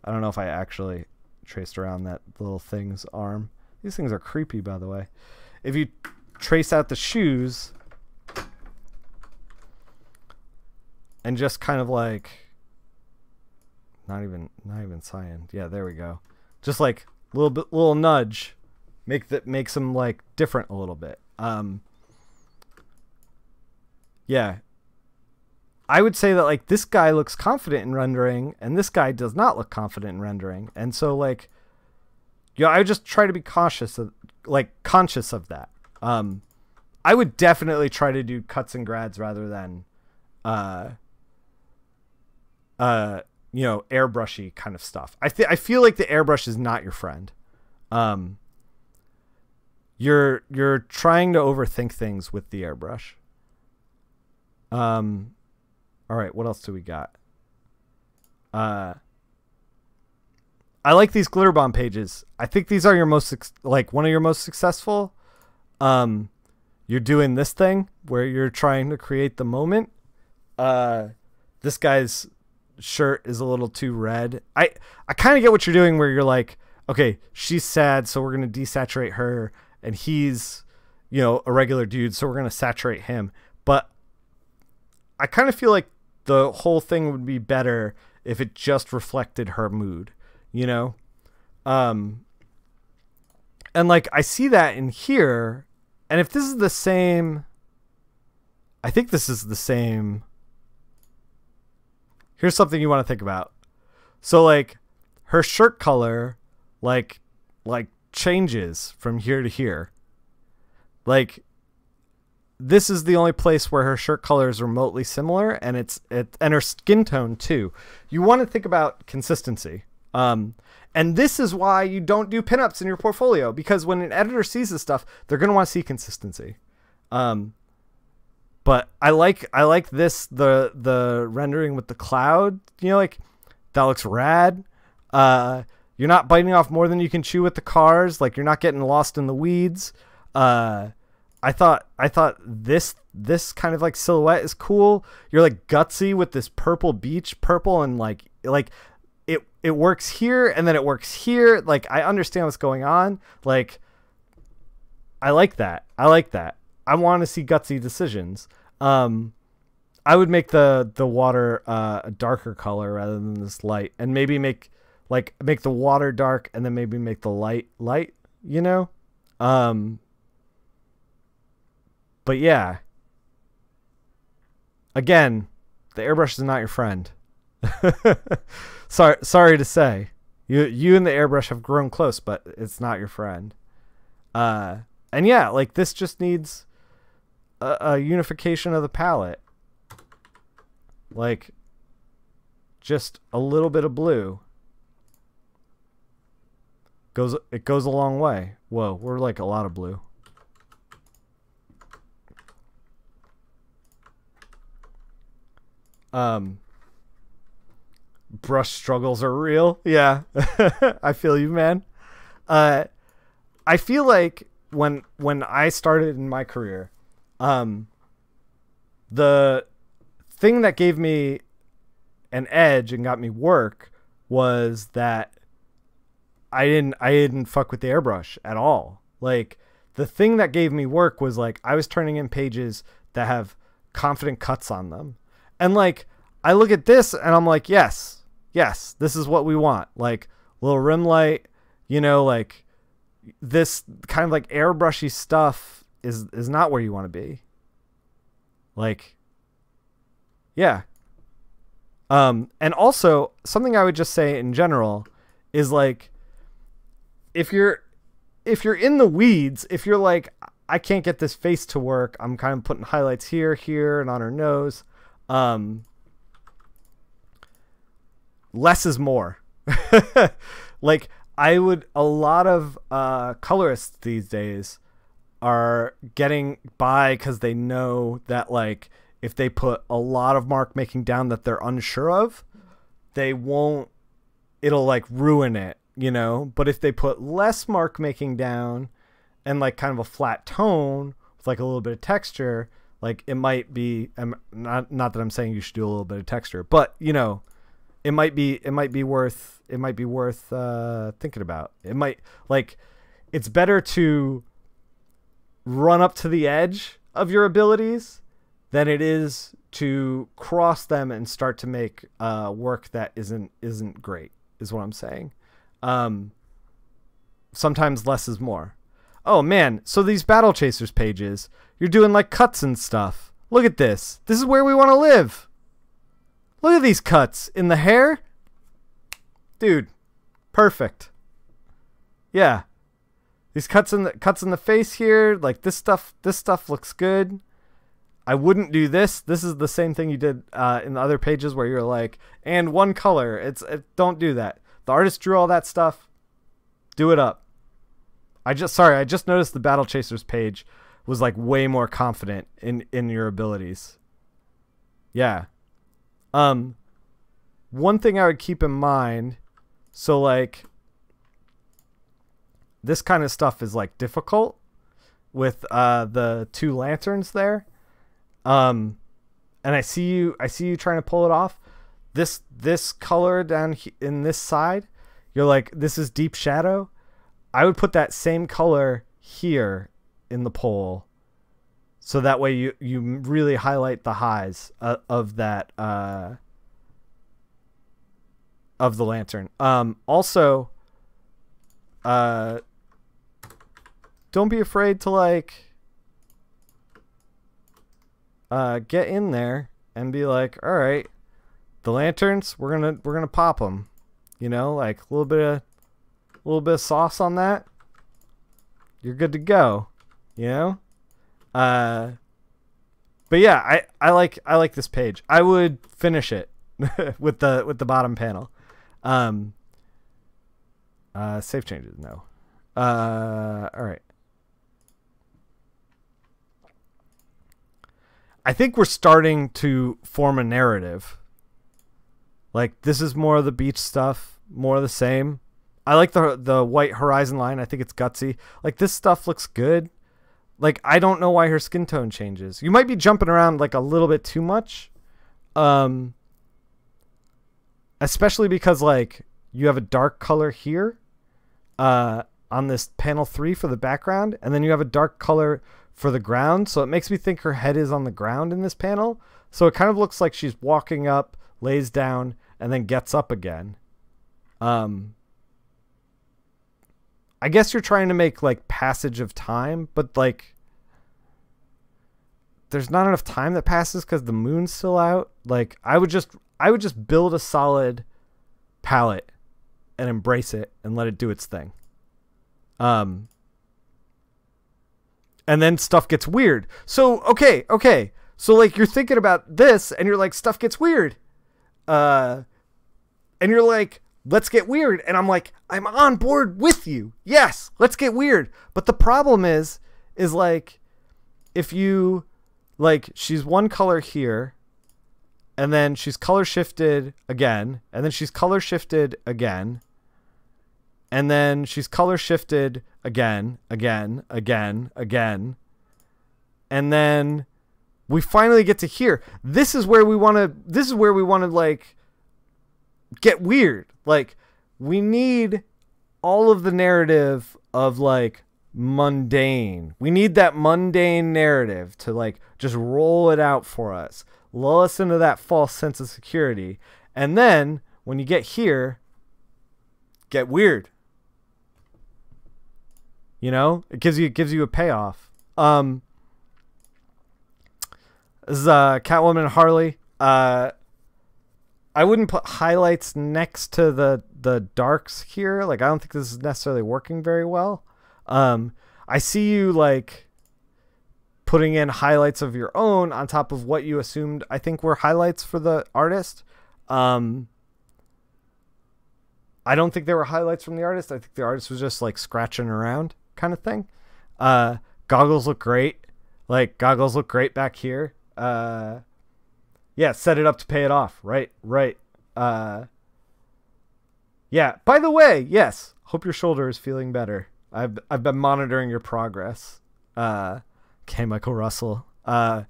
A: I don't know if I actually traced around that little thing's arm. These things are creepy, by the way. If you trace out the shoes and just kind of like, not even cyan. Yeah, there we go. Just like little nudge, makes them like different a little bit. Yeah. I would say that like this guy looks confident in rendering and this guy does not look confident in rendering. And so like, yeah, I just try to be conscious of that. I would definitely try to do cuts and grads rather than, airbrushy kind of stuff. I feel like the airbrush is not your friend. You're trying to overthink things with the airbrush. All right, what else do we got? I like these glitter bomb pages. I think these are your one of your most successful. You're doing this thing where you're trying to create the moment. This guy's shirt is a little too red. I kind of get what you're doing where you're like, okay, she's sad, so we're going to desaturate her, and he's, a regular dude, so we're going to saturate him. But I kind of feel like the whole thing would be better if it just reflected her mood, and like I see that in here, and if this is the same, I think this is the same. Here's something you want to think about. So like her shirt color like changes from here to here. Like this is the only place where her shirt color is remotely similar, and and her skin tone too. You want to think about consistency. And this is why you don't do pinups in your portfolio, because when an editor sees this stuff, they're going to want to see consistency. But I like this, the rendering with the cloud, like that looks rad. You're not biting off more than you can chew with the cars. Like you're not getting lost in the weeds. I thought this kind of like silhouette is cool. You're like gutsy with this purple beach purple, and like it works here and then it works here. Like I understand what's going on. Like I like that. I want to see gutsy decisions. I would make the water a darker color rather than this light, and maybe make the water dark and then maybe make the light, But yeah, again, the airbrush is not your friend. Sorry to say, you and the airbrush have grown close, but it's not your friend. And yeah, like this just needs a unification of the palette, like just a little bit of blue. It goes a long way. Whoa, we're like a lot of blue. Brush struggles are real. Yeah. I feel you, man. I feel like when I started in my career, the thing that gave me an edge and got me work was that I didn't fuck with the airbrush at all. Like the thing that gave me work was like I was turning in pages that have confident cuts on them. And like I look at this and I'm like, yes, this is what we want. Like little rim light, like this kind of like airbrushy stuff is not where you want to be. Like, yeah. And also something I would just say in general is like, if you're in the weeds, if you're like, I can't get this face to work, I'm kind of putting highlights here, and on her nose. Less is more. Like a lot of colorists these days are getting by because they know that like if they put a lot of mark making down that they're unsure of, it'll like ruin it, but if they put less mark making down and like kind of a flat tone with like a little bit of texture, like it might be, not that I'm saying you should do a little bit of texture, but it might be worth thinking about. It might, like, it's better to run up to the edge of your abilities than it is to cross them and start to make work that isn't great, is what I'm saying. Sometimes less is more. Oh man, so these Battle Chasers pages, you're doing like cuts and stuff. Look at this. This is where we want to live. Look at these cuts in the hair. Dude, perfect. Yeah. These cuts in the face here, like this stuff looks good. I wouldn't do this. This is the same thing you did in the other pages where you're like, and one color. Don't do that. The artist drew all that stuff. Do it up. I just noticed the Battle Chasers page was like way more confident in your abilities. Yeah. One thing I would keep in mind, so like this kind of stuff is like difficult with the two lanterns there. And I see you trying to pull it off. This color down in this side, you're like, this is deep shadow. I would put that same color here in the pole, so that way you really highlight the highs of that of the lantern. Also, don't be afraid to like get in there and be like, all right, the lanterns, we're gonna pop them, you know, like a little bit of sauce on that, you're good to go, you know. But yeah, I like this page. I would finish it with the bottom panel. Save changes, no. All right. I think we're starting to form a narrative. Like, this is more of the beach stuff, more of the same. I like the white horizon line. I think it's gutsy. Like, this stuff looks good. Like, I don't know why her skin tone changes. You might be jumping around like a little bit too much. Especially because like you have a dark color here on this panel 3 for the background, and then you have a dark color for the ground. So it makes me think her head is on the ground in this panel. So it kind of looks like she's walking up, lays down, and then gets up again. I guess you're trying to make like passage of time, but like there's not enough time that passes because the moon's still out. Like I would just build a solid palette and embrace it and let it do its thing. And then stuff gets weird. So okay. So like you're thinking about this and you're like, stuff gets weird. And you're like, let's get weird. And I'm like, I'm on board with you. Yes, let's get weird. But the problem is like, if you like, she's one color here, and then she's color shifted again, and then she's color shifted again, and then she's color shifted again, and then we finally get to here. This is where we want to like get weird. Like, we need all of the narrative of like mundane. We need that mundane narrative to like just roll it out for us, lull us into that false sense of security, and then when you get here, get weird. You know, it gives you a payoff. This is Catwoman and Harley. I wouldn't put highlights next to the darks here. Like, I don't think this is necessarily working very well. I see you like putting in highlights of your own on top of what you assumed I think were highlights for the artist. I don't think they were highlights from the artist. I think the artist was just like scratching around kind of thing. Goggles look great. Like, goggles look great back here. Yeah, set it up to pay it off. Right. Yeah, by the way, yes, hope your shoulder is feeling better. I've been monitoring your progress. Okay, Michael Russell. I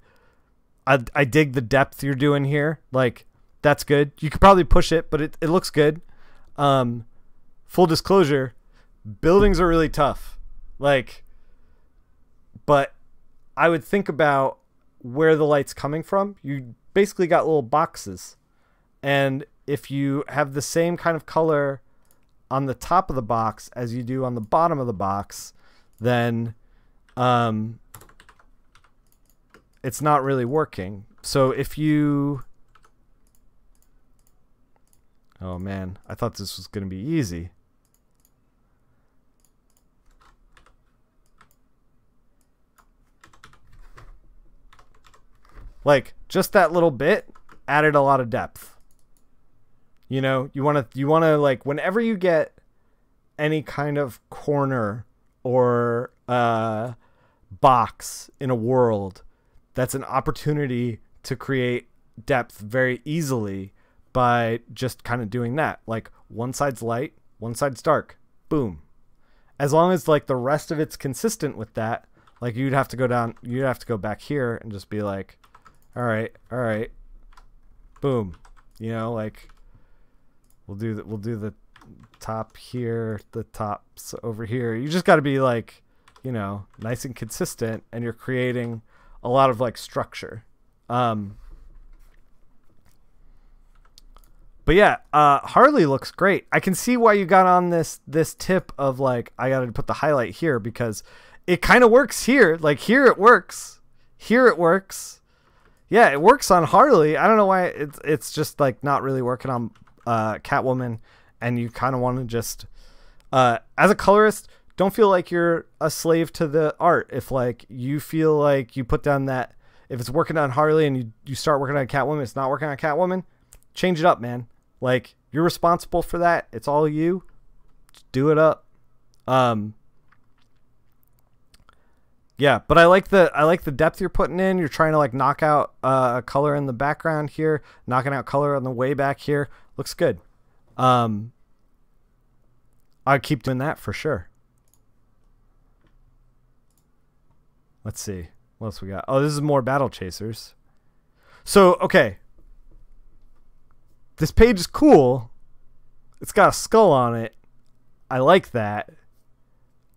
A: dig the depth you're doing here. Like, That's good. You could probably push it, but it looks good. Full disclosure, buildings are really tough. Like, but I would think about where the light's coming from. You basically got little boxes. And if you have the same kind of color on the top of the box as you do on the bottom of the box, then it's not really working. So if you... Oh man, I thought this was going to be easy. Like, just that little bit added a lot of depth. You know, you want to like, whenever you get any kind of corner or box in a world, that's an opportunity to create depth very easily by just kind of doing that. Like, one side's light, one side's dark. Boom. As long as like the rest of it's consistent with that, like you'd have to go back here and just be like, all right, boom. You know, like we'll do the top here, the tops over here. You just got to be like, you know, nice and consistent, and you're creating a lot of like structure. But yeah, Harley looks great. I can see why you got on this tip of like, I got to put the highlight here because it kind of works here. Like here it works. Here it works. Yeah, it works on Harley. I don't know why it's just like not really working on Catwoman, and you kind of want to just as a colorist, don't feel like you're a slave to the art. If like you feel like you put down that if it's working on Harley and you start working on Catwoman, it's not working on Catwoman, change it up, man. Like, you're responsible for that. It's all you. Just do it up. Yeah, but I like the depth you're putting in. You're trying to like knock out a color in the background here, knocking out color on the way back here. Looks good. I'd keep doing that for sure. Let's see. What else we got? Oh, this is more Battle Chasers. So, okay. This page is cool. It's got a skull on it. I like that.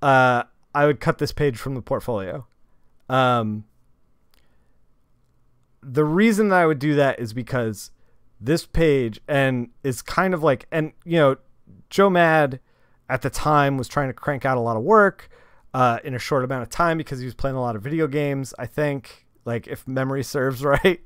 A: I would cut this page from the portfolio. The reason that I would do that is because this page and is kind of like, and you know, Joe Mad at the time was trying to crank out a lot of work in a short amount of time because he was playing a lot of video games, I think, like if memory serves right.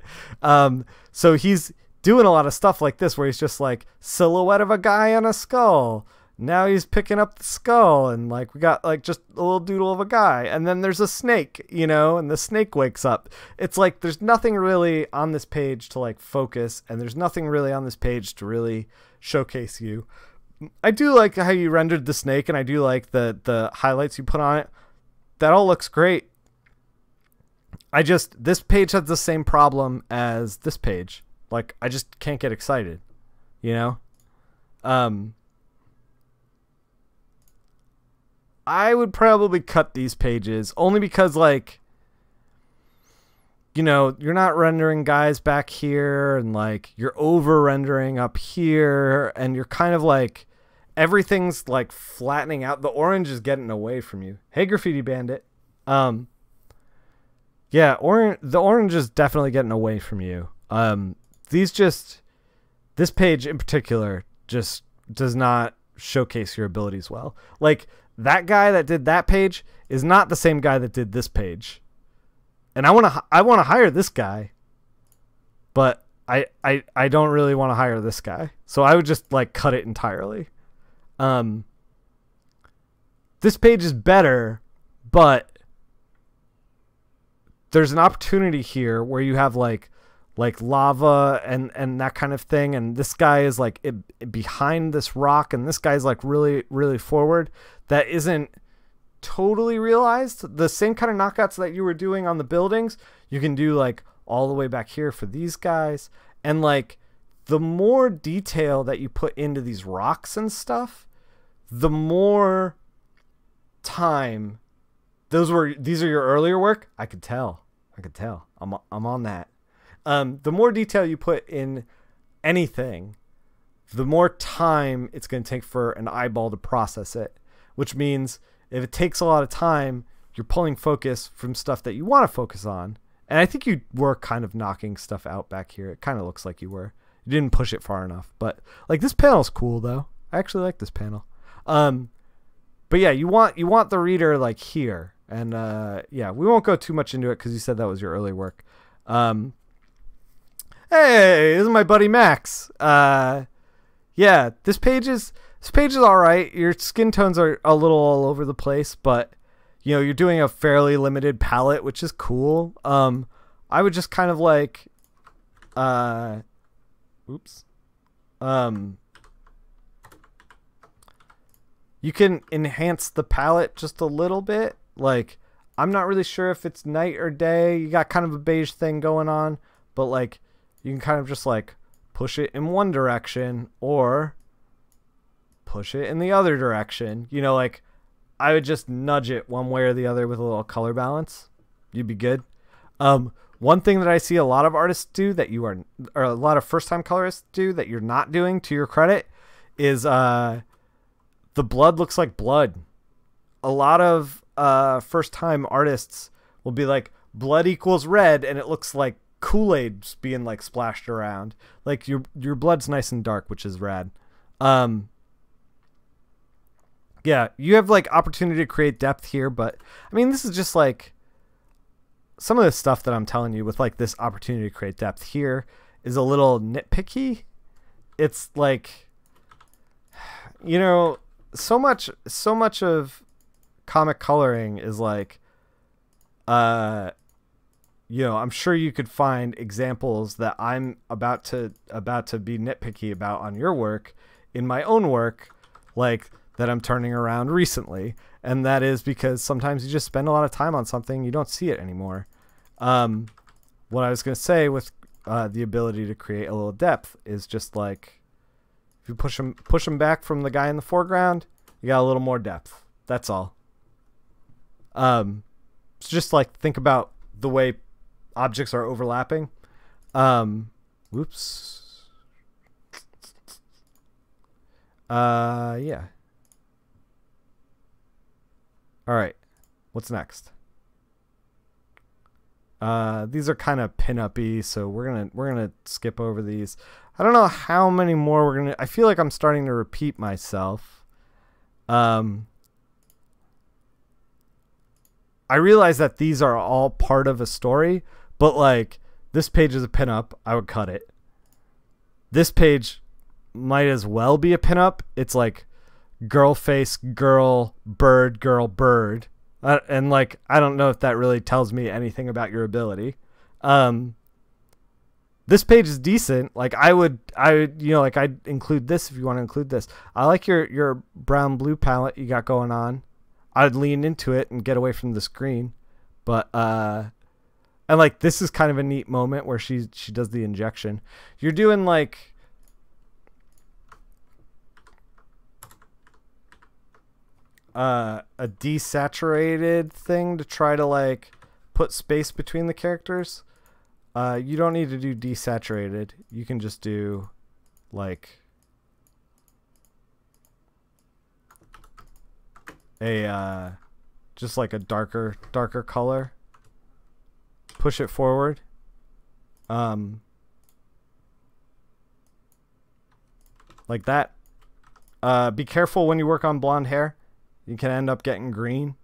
A: So he's doing a lot of stuff like this where he's just like silhouette of a guy on a skull. Now he's picking up the skull and like we got like just a little doodle of a guy, and then there's a snake, you know, and the snake wakes up. It's like there's nothing really on this page to like focus, and there's nothing really on this page to really showcase you. I do like how you rendered the snake, and I do like the highlights you put on it. That all looks great. This page has the same problem as this page. Like, I just can't get excited, you know? I would probably cut these pages only because, like, you know, you're not rendering guys back here, and, like, you're over-rendering up here, and you're kind of, like, everything's, like, flattening out. The orange is getting away from you. Hey, Graffiti Bandit. Yeah, the orange is definitely getting away from you. This page in particular just does not showcase your abilities well. Like, that guy that did that page is not the same guy that did this page. And I want to hire this guy, but I don't really want to hire this guy. So I would just like cut it entirely. This page is better, but there's an opportunity here where you have like lava and that kind of thing, and this guy is like behind this rock, and this guy's like really forward. That isn't totally realized. The same kind of knockouts that you were doing on the buildings, you can do like all the way back here for these guys. And like the more detail that you put into these rocks and stuff, the more time. These are your earlier work. I could tell. I'm on that. The more detail you put in anything, the more time it's going to take for an eyeball to process it, which means if it takes a lot of time, you're pulling focus from stuff that you want to focus on. And I think you were kind of knocking stuff out back here. It kind of looks like you were. You didn't push it far enough. But like this panel's cool though. I actually like this panel. But yeah, you want the reader like here. And yeah, we won't go too much into it because you said that was your early work. Hey, this is my buddy Max. Yeah, this page is all right. Your skin tones are a little all over the place, but you know, you're doing a fairly limited palette, which is cool. I would just kind of like oops. You can enhance the palette just a little bit. Like, I'm not really sure if it's night or day. You got kind of a beige thing going on, but like you can kind of just like push it in one direction or push it in the other direction. You know, like I would just nudge it one way or the other with a little color balance. You'd be good. One thing that I see a lot of artists do that you are, or a lot of first-time colorists do that you're not doing, to your credit, is the blood looks like blood. A lot of first-time artists will be like, blood equals red, and it looks like Kool-Aid's being like splashed around. Like your blood's nice and dark, which is rad. Yeah, you have like opportunity to create depth here, but I mean, this is just like some of the stuff that I'm telling you with like this opportunity to create depth here is a little nitpicky. It's like, you know, so much of comic coloring is like, you know, I'm sure you could find examples that I'm about to be nitpicky about on your work in my own work, like that I'm turning around recently. And that is because sometimes you just spend a lot of time on something, you don't see it anymore. What I was going to say with the ability to create a little depth is just like, if you push them back from the guy in the foreground, you got a little more depth. That's all. It's just like, think about the way objects are overlapping. Whoops. Yeah. All right. What's next? These are kind of pin-up-y, so we're gonna skip over these. I don't know how many more we're gonna. I feel like I'm starting to repeat myself. I realize that these are all part of a story, but like this page is a pin-up. I would cut it. This page might as well be a pin-up. It's like girl face, girl, bird, and like I don't know if that really tells me anything about your ability. This page is decent. Like I would you know, like I'd include this if you want to include this. I like your brown blue palette you got going on. I'd lean into it and get away from the screen, but and like this is kind of a neat moment where she does the injection. You're doing like a desaturated thing to try to like put space between the characters. You don't need to do desaturated. You can just do like a just like a darker color. Push it forward. Like that. Be careful when you work on blonde hair. You can end up getting green.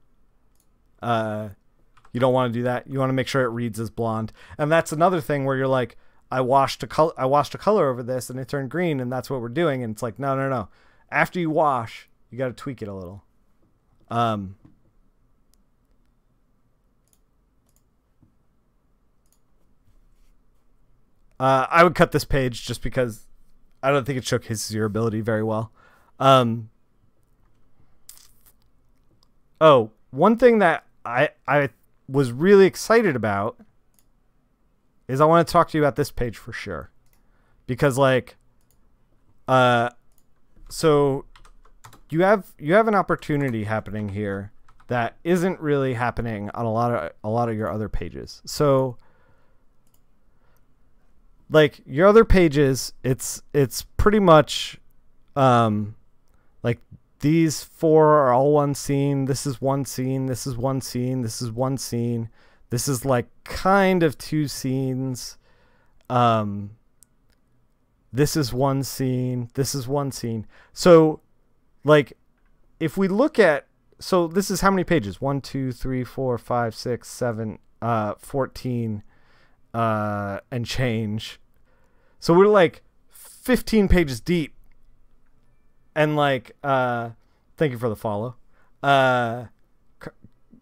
A: You don't want to do that. You want to make sure it reads as blonde. And that's another thing where you're like, I washed a color over this and it turned green, and that's what we're doing. And it's like, no. After you wash, you got to tweak it a little. I would cut this page just because I don't think it showcases your ability very well. Oh, one thing that I was really excited about is I want to talk to you about this page for sure. Because like so you have an opportunity happening here that isn't really happening on a lot of your other pages. So like your other pages, it's pretty much like these 4 are all one scene. This is one scene. This is one scene. This is one scene. This is like kind of 2 scenes. This is one scene. This is one scene. So like if we look at, so this is how many pages? 1, 2, 3, 4, 5, 6, 7, 14, and change. So we're like 15 pages deep. And like, thank you for the follow.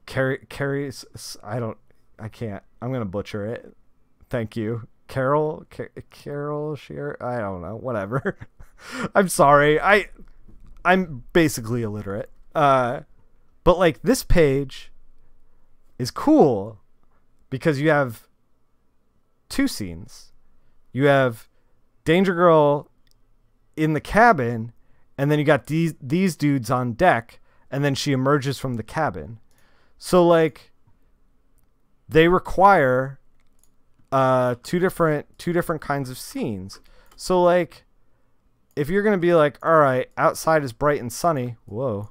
A: Carrie's, I can't, I'm going to butcher it. Thank you. Carol Shear. I don't know. Whatever. I'm sorry. I'm basically illiterate. But like this page is cool because you have 2 scenes. You have Danger Girl in the cabin, and then you got these dudes on deck, and then she emerges from the cabin. So like they require 2 different kinds of scenes. So like if you're gonna be like, all right, outside is bright and sunny, whoa,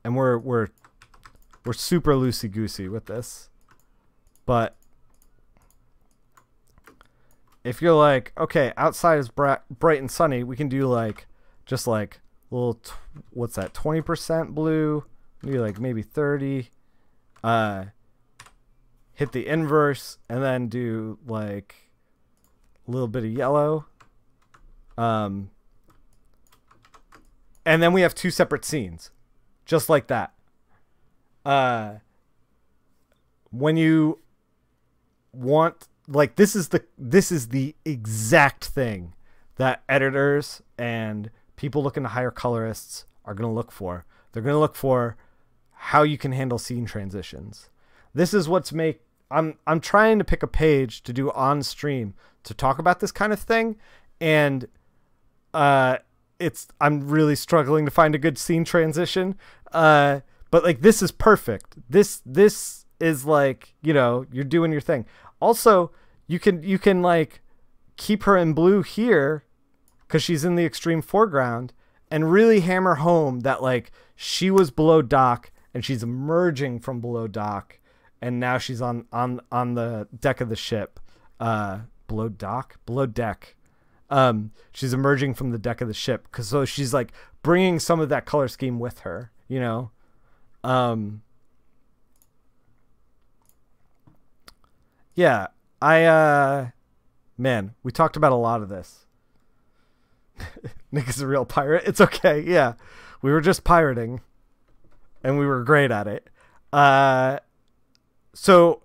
A: and we're super loosey goosey with this, but if you're like, okay, outside is bright and sunny, we can do like just like little what's that, 20% blue, maybe like maybe 30, hit the inverse, and then do like a little bit of yellow, and then we have 2 separate scenes, just like that. When you want, like, this is the exact thing that editors and people looking to hire colorists are going to look for. They're going to look for how you can handle scene transitions. This is what's I'm trying to pick a page to do on stream to talk about this kind of thing, and I'm really struggling to find a good scene transition. But like this is perfect. This is like, you know, you're doing your thing. Also, you can like keep her in blue here because she's in the extreme foreground, and really hammer home that like she was below dock and she's emerging from below dock, and now she's on the deck of the ship. Below deck. She's emerging from the deck of the ship, because so she's like bringing some of that color scheme with her, you know. Yeah, man, we talked about a lot of this. Nick is a real pirate. It's okay. Yeah, we were just pirating, and we were great at it. So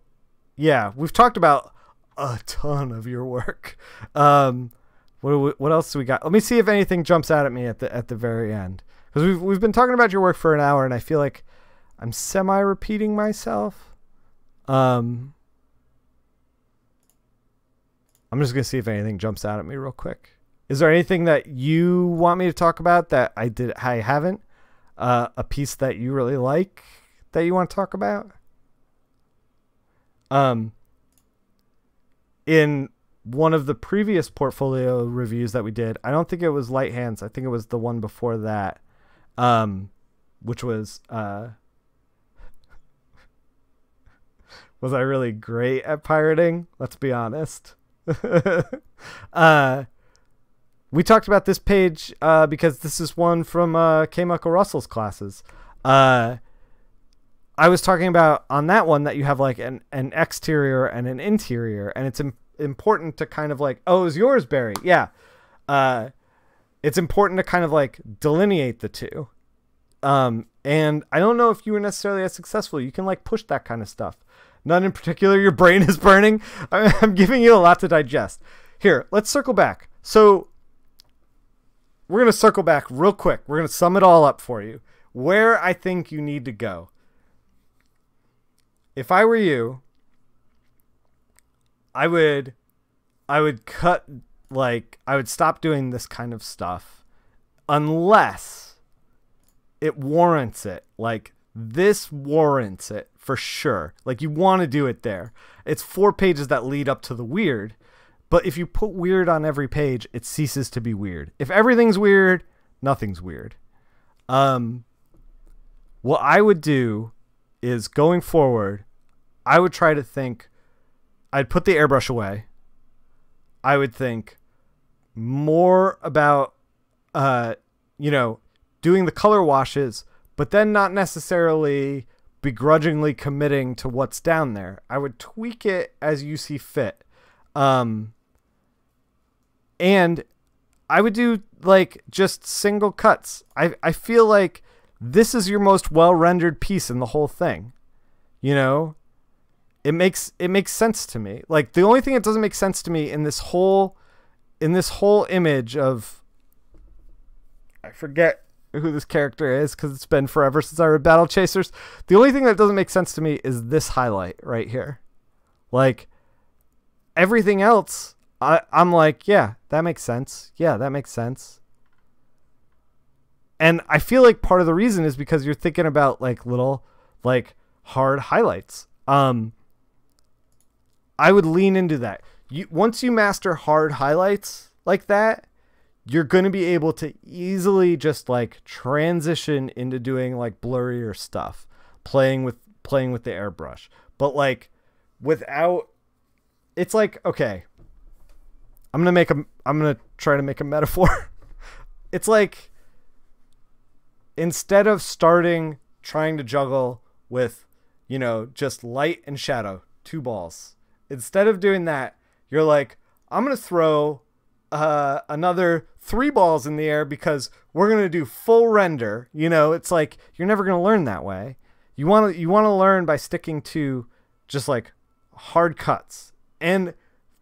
A: yeah, we've talked about a ton of your work. What else do we got? Let me see if anything jumps out at me at the very end, because we've been talking about your work for an hour, and I feel like I'm semi repeating myself. I'm just gonna see if anything jumps out at me real quick. Is there anything that you want me to talk about that I haven't? A piece that you really like that you want to talk about? In one of the previous portfolio reviews that we did, I don't think it was Light Hands. I think it was the one before that, which was was I really great at pirating? Let's be honest. We talked about this page because this is one from K. Michael Russell's classes. I was talking about on that one that you have like an exterior and an interior, and it's important to kind of like, oh, it was yours, Barry. Yeah. It's important to kind of like delineate the two. And I don't know if you were necessarily as successful. You can like push that kind of stuff. None in particular. Your brain is burning. I'm giving you a lot to digest. Here, let's circle back. So we're going to circle back real quick. We're going to sum it all up for you. Where I think you need to go. If I were you, I would cut, like, I would stop doing this kind of stuff unless it warrants it. Like, this warrants it for sure. Like, you want to do it there. It's 4 pages that lead up to the weird. But if you put weird on every page, it ceases to be weird. If everything's weird, nothing's weird. What I would do is, going forward, I would try to think, I'd put the airbrush away. I would think more about, doing the color washes, but then not necessarily begrudgingly committing to what's down there. I would tweak it as you see fit. And I would do like just single cuts. I feel like this is your most well-rendered piece in the whole thing. It makes sense to me. Like, the only thing that doesn't make sense to me in this whole image of, I forget who this character is because it's been forever since I read Battle Chasers. The only thing that doesn't make sense to me is this highlight right here. Like, everything else, I'm like, yeah, that makes sense. Yeah, that makes sense. And I feel like part of the reason is because you're thinking about like little, like, hard highlights. I would lean into that. Once you master hard highlights like that, you're going to be able to easily just like transition into doing like blurrier stuff, playing with the airbrush. But like, without, it's like, okay, I'm going to try to make a metaphor. It's like, instead of trying to juggle with, just light and shadow, 2 balls, instead of doing that, you're like, I'm going to throw another 3 balls in the air because we're going to do full render. It's like, you're never going to learn that way. You want to learn by sticking to just like hard cuts. And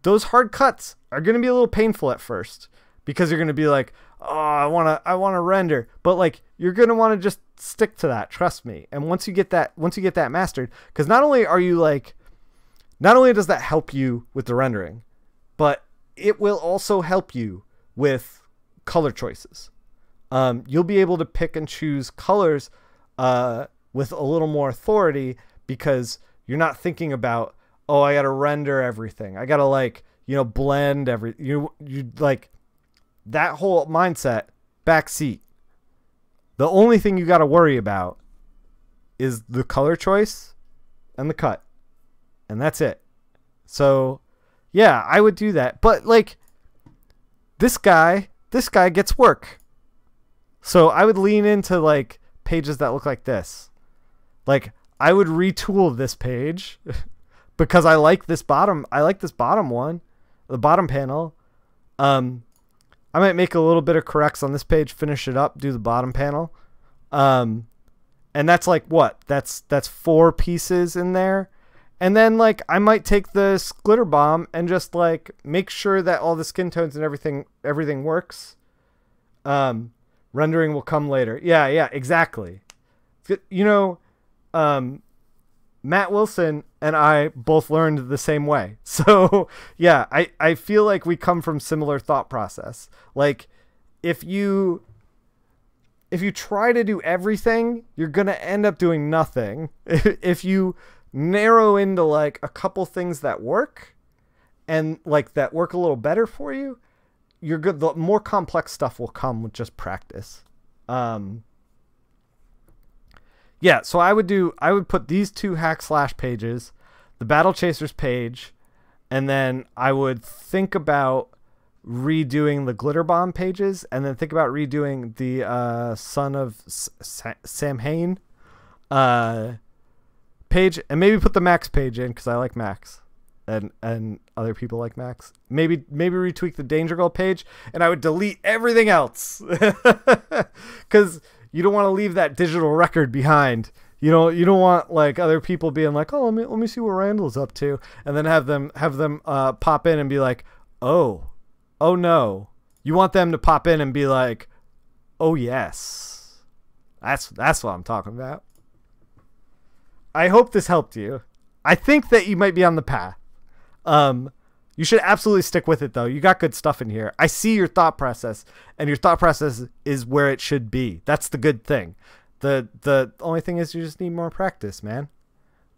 A: those hard cuts are going to be a little painful at first because you're going to be like, oh, I want to render, but like, you're going to want to just stick to that. Trust me. And once you get that mastered, because not only does that help you with the rendering, but it will also help you with color choices. You'll be able to pick and choose colors with a little more authority because you're not thinking about, oh, I got to render everything. I got to like, blend you like that whole mindset, backseat. The only thing you got to worry about is the color choice and the cut. And that's it. So, yeah, I would do that. But like, this guy gets work. So I would lean into like pages that look like this. Like, I would retool this page because I like this bottom one, the bottom panel. I might make a little bit of corrects on this page, finish it up, do the bottom panel. And that's like what? That's 4 pieces in there. And then like, I might take this glitter bomb and just like make sure that all the skin tones and everything works. Rendering will come later. Yeah, exactly. Matt Wilson and I both learned the same way. So yeah, I feel like we come from similar thought process. Like, if you try to do everything, you're going to end up doing nothing. If you narrow into like a couple things that work and like that work a little better for you, you're good. The more complex stuff will come with just practice. Yeah, so I would put these 2 hack slash pages, the Battle Chasers page, and then I would think about redoing the Glitter Bomb pages, and then think about redoing the Son of Samhain page, and maybe put the Max page in because I like Max, and other people like Max. Maybe retweak the Danger Girl page, and I would delete everything else because you don't want to leave that digital record behind. You don't want like other people being like, oh, let me see what Randall's up to, and then have them pop in and be like, oh no. You want them to pop in and be like, oh yes, that's what I'm talking about. I hope this helped you. I think that you might be on the path. You should absolutely stick with it, though. You got good stuff in here. I see your thought process, and your thought process is where it should be. That's the good thing. The only thing is you just need more practice, man.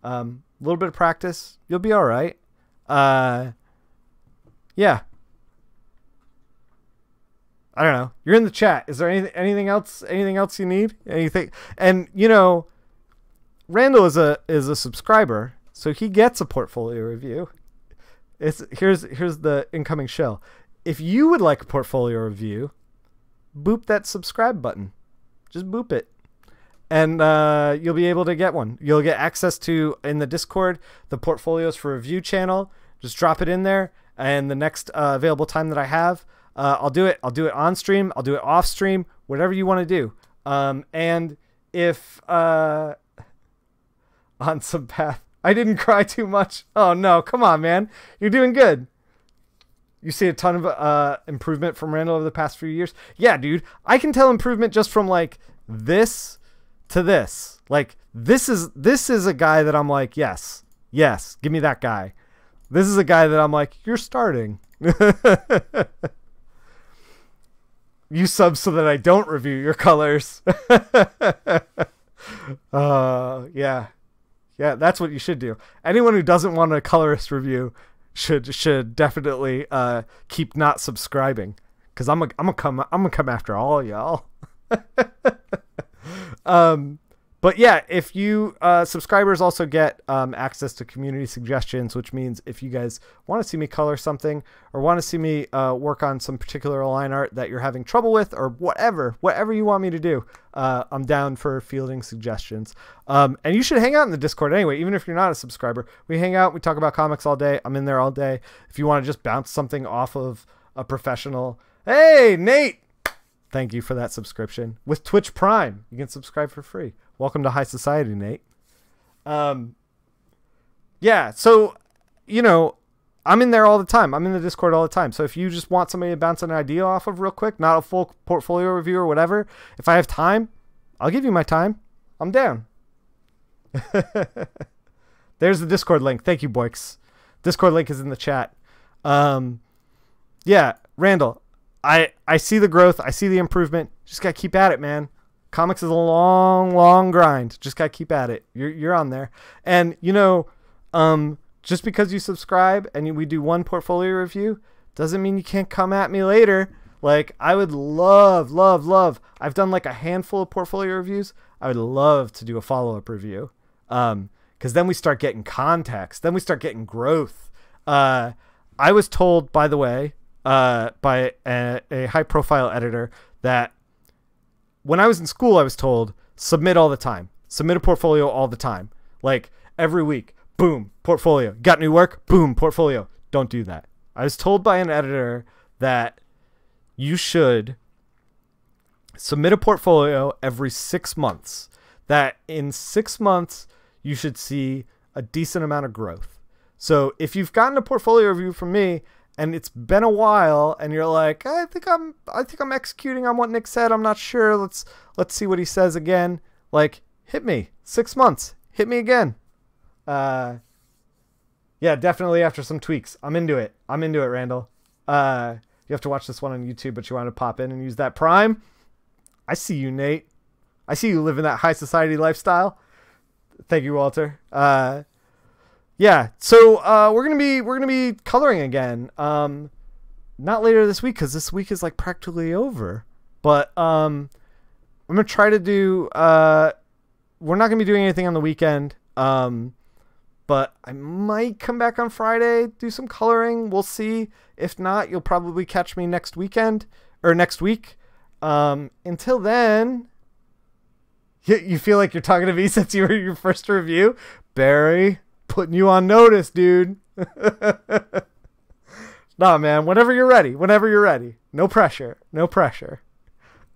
A: A little bit of practice, you'll be all right. Yeah. I don't know. You're in the chat. Is there anything else? Anything else you need? Anything? And you know, Randall is a subscriber, so he gets a portfolio review. Here's the incoming shell. If you would like a portfolio review, boop that subscribe button. Just boop it. And you'll be able to get one. You'll get access to, in the Discord, the portfolios for review channel. Just drop it in there, and the next available time that I have, I'll do it. I'll do it on stream. I'll do it off stream. Whatever you want to do. And if on some path, I didn't cry too much. Oh no, come on, man. You're doing good. You see a ton of improvement from Randall over the past few years. Yeah, dude. I can tell improvement just from like this to this. Like this is a guy that I'm like, yes, give me that guy. This is a guy that I'm like, you're starting. You sub so that I don't review your colors. Yeah, that's what you should do. Anyone who doesn't want a colorist review should definitely keep not subscribing, because I'm gonna come after all y'all. But yeah, if you subscribers also get access to community suggestions, which means if you guys want to see me color something or want to see me work on some particular line art that you're having trouble with, or whatever you want me to do, I'm down for fielding suggestions. And you should hang out in the Discord anyway, even if you're not a subscriber. We hang out, we talk about comics all day. I'm in there all day. If you want to just bounce something off of a professional, hey, Nate! Thank you for that subscription. With Twitch Prime, you can subscribe for free. Welcome to high society, Nate. Yeah, so, you know, I'm in there all the time. I'm in the Discord all the time. So if you just want somebody to bounce an idea off of real quick, not a full portfolio review or whatever, if I have time, I'll give you my time. I'm down. There's the Discord link. Thank you, Boix. Discord link is in the chat. Yeah, Randall, I see the growth. I see the improvement. Just got to keep at it, man. Comics is a long grind. Just got to keep at it. You're on there. And, you know, just because you subscribe and we do one portfolio review doesn't mean you can't come at me later. Like, I would love. I've done like a handful of portfolio reviews. I would love to do a follow-up review. Because then we start getting context. Then we start getting growth. I was told, by the way, by a high-profile editor that when I was in school, I was told, submit all the time. Submit a portfolio all the time. Like, every week, boom, portfolio. Got new work? Boom, portfolio. Don't do that. I was told by an editor that you should submit a portfolio every 6 months. That in 6 months, you should see a decent amount of growth. So if you've gotten a portfolio review from me, and it's been a while, and you're like, I think I'm executing on what Nick said. I'm not sure. Let's see what he says again. Like, hit me. 6 months. Hit me again. Yeah, definitely after some tweaks. I'm into it. Randall. You have to watch this one on YouTube, but you want to pop in and use that Prime. I see you, Nate. I see you living that high society lifestyle. Thank you, Walter. Yeah, so we're gonna be coloring again. Not later this week, because this week is like practically over. But I'm gonna try to do. We're not gonna be doing anything on the weekend. But I might come back on Friday, do some coloring. We'll see. If not, you'll probably catch me next weekend or next week. Until then, you feel like you're talking to me since you were your first review, Barry. Putting you on notice, dude. Nah, man. Whenever you're ready. No pressure.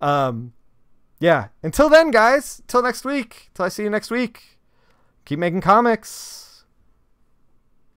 A: Yeah. Until then, guys. Till next week. Till I see you next week. Keep making comics.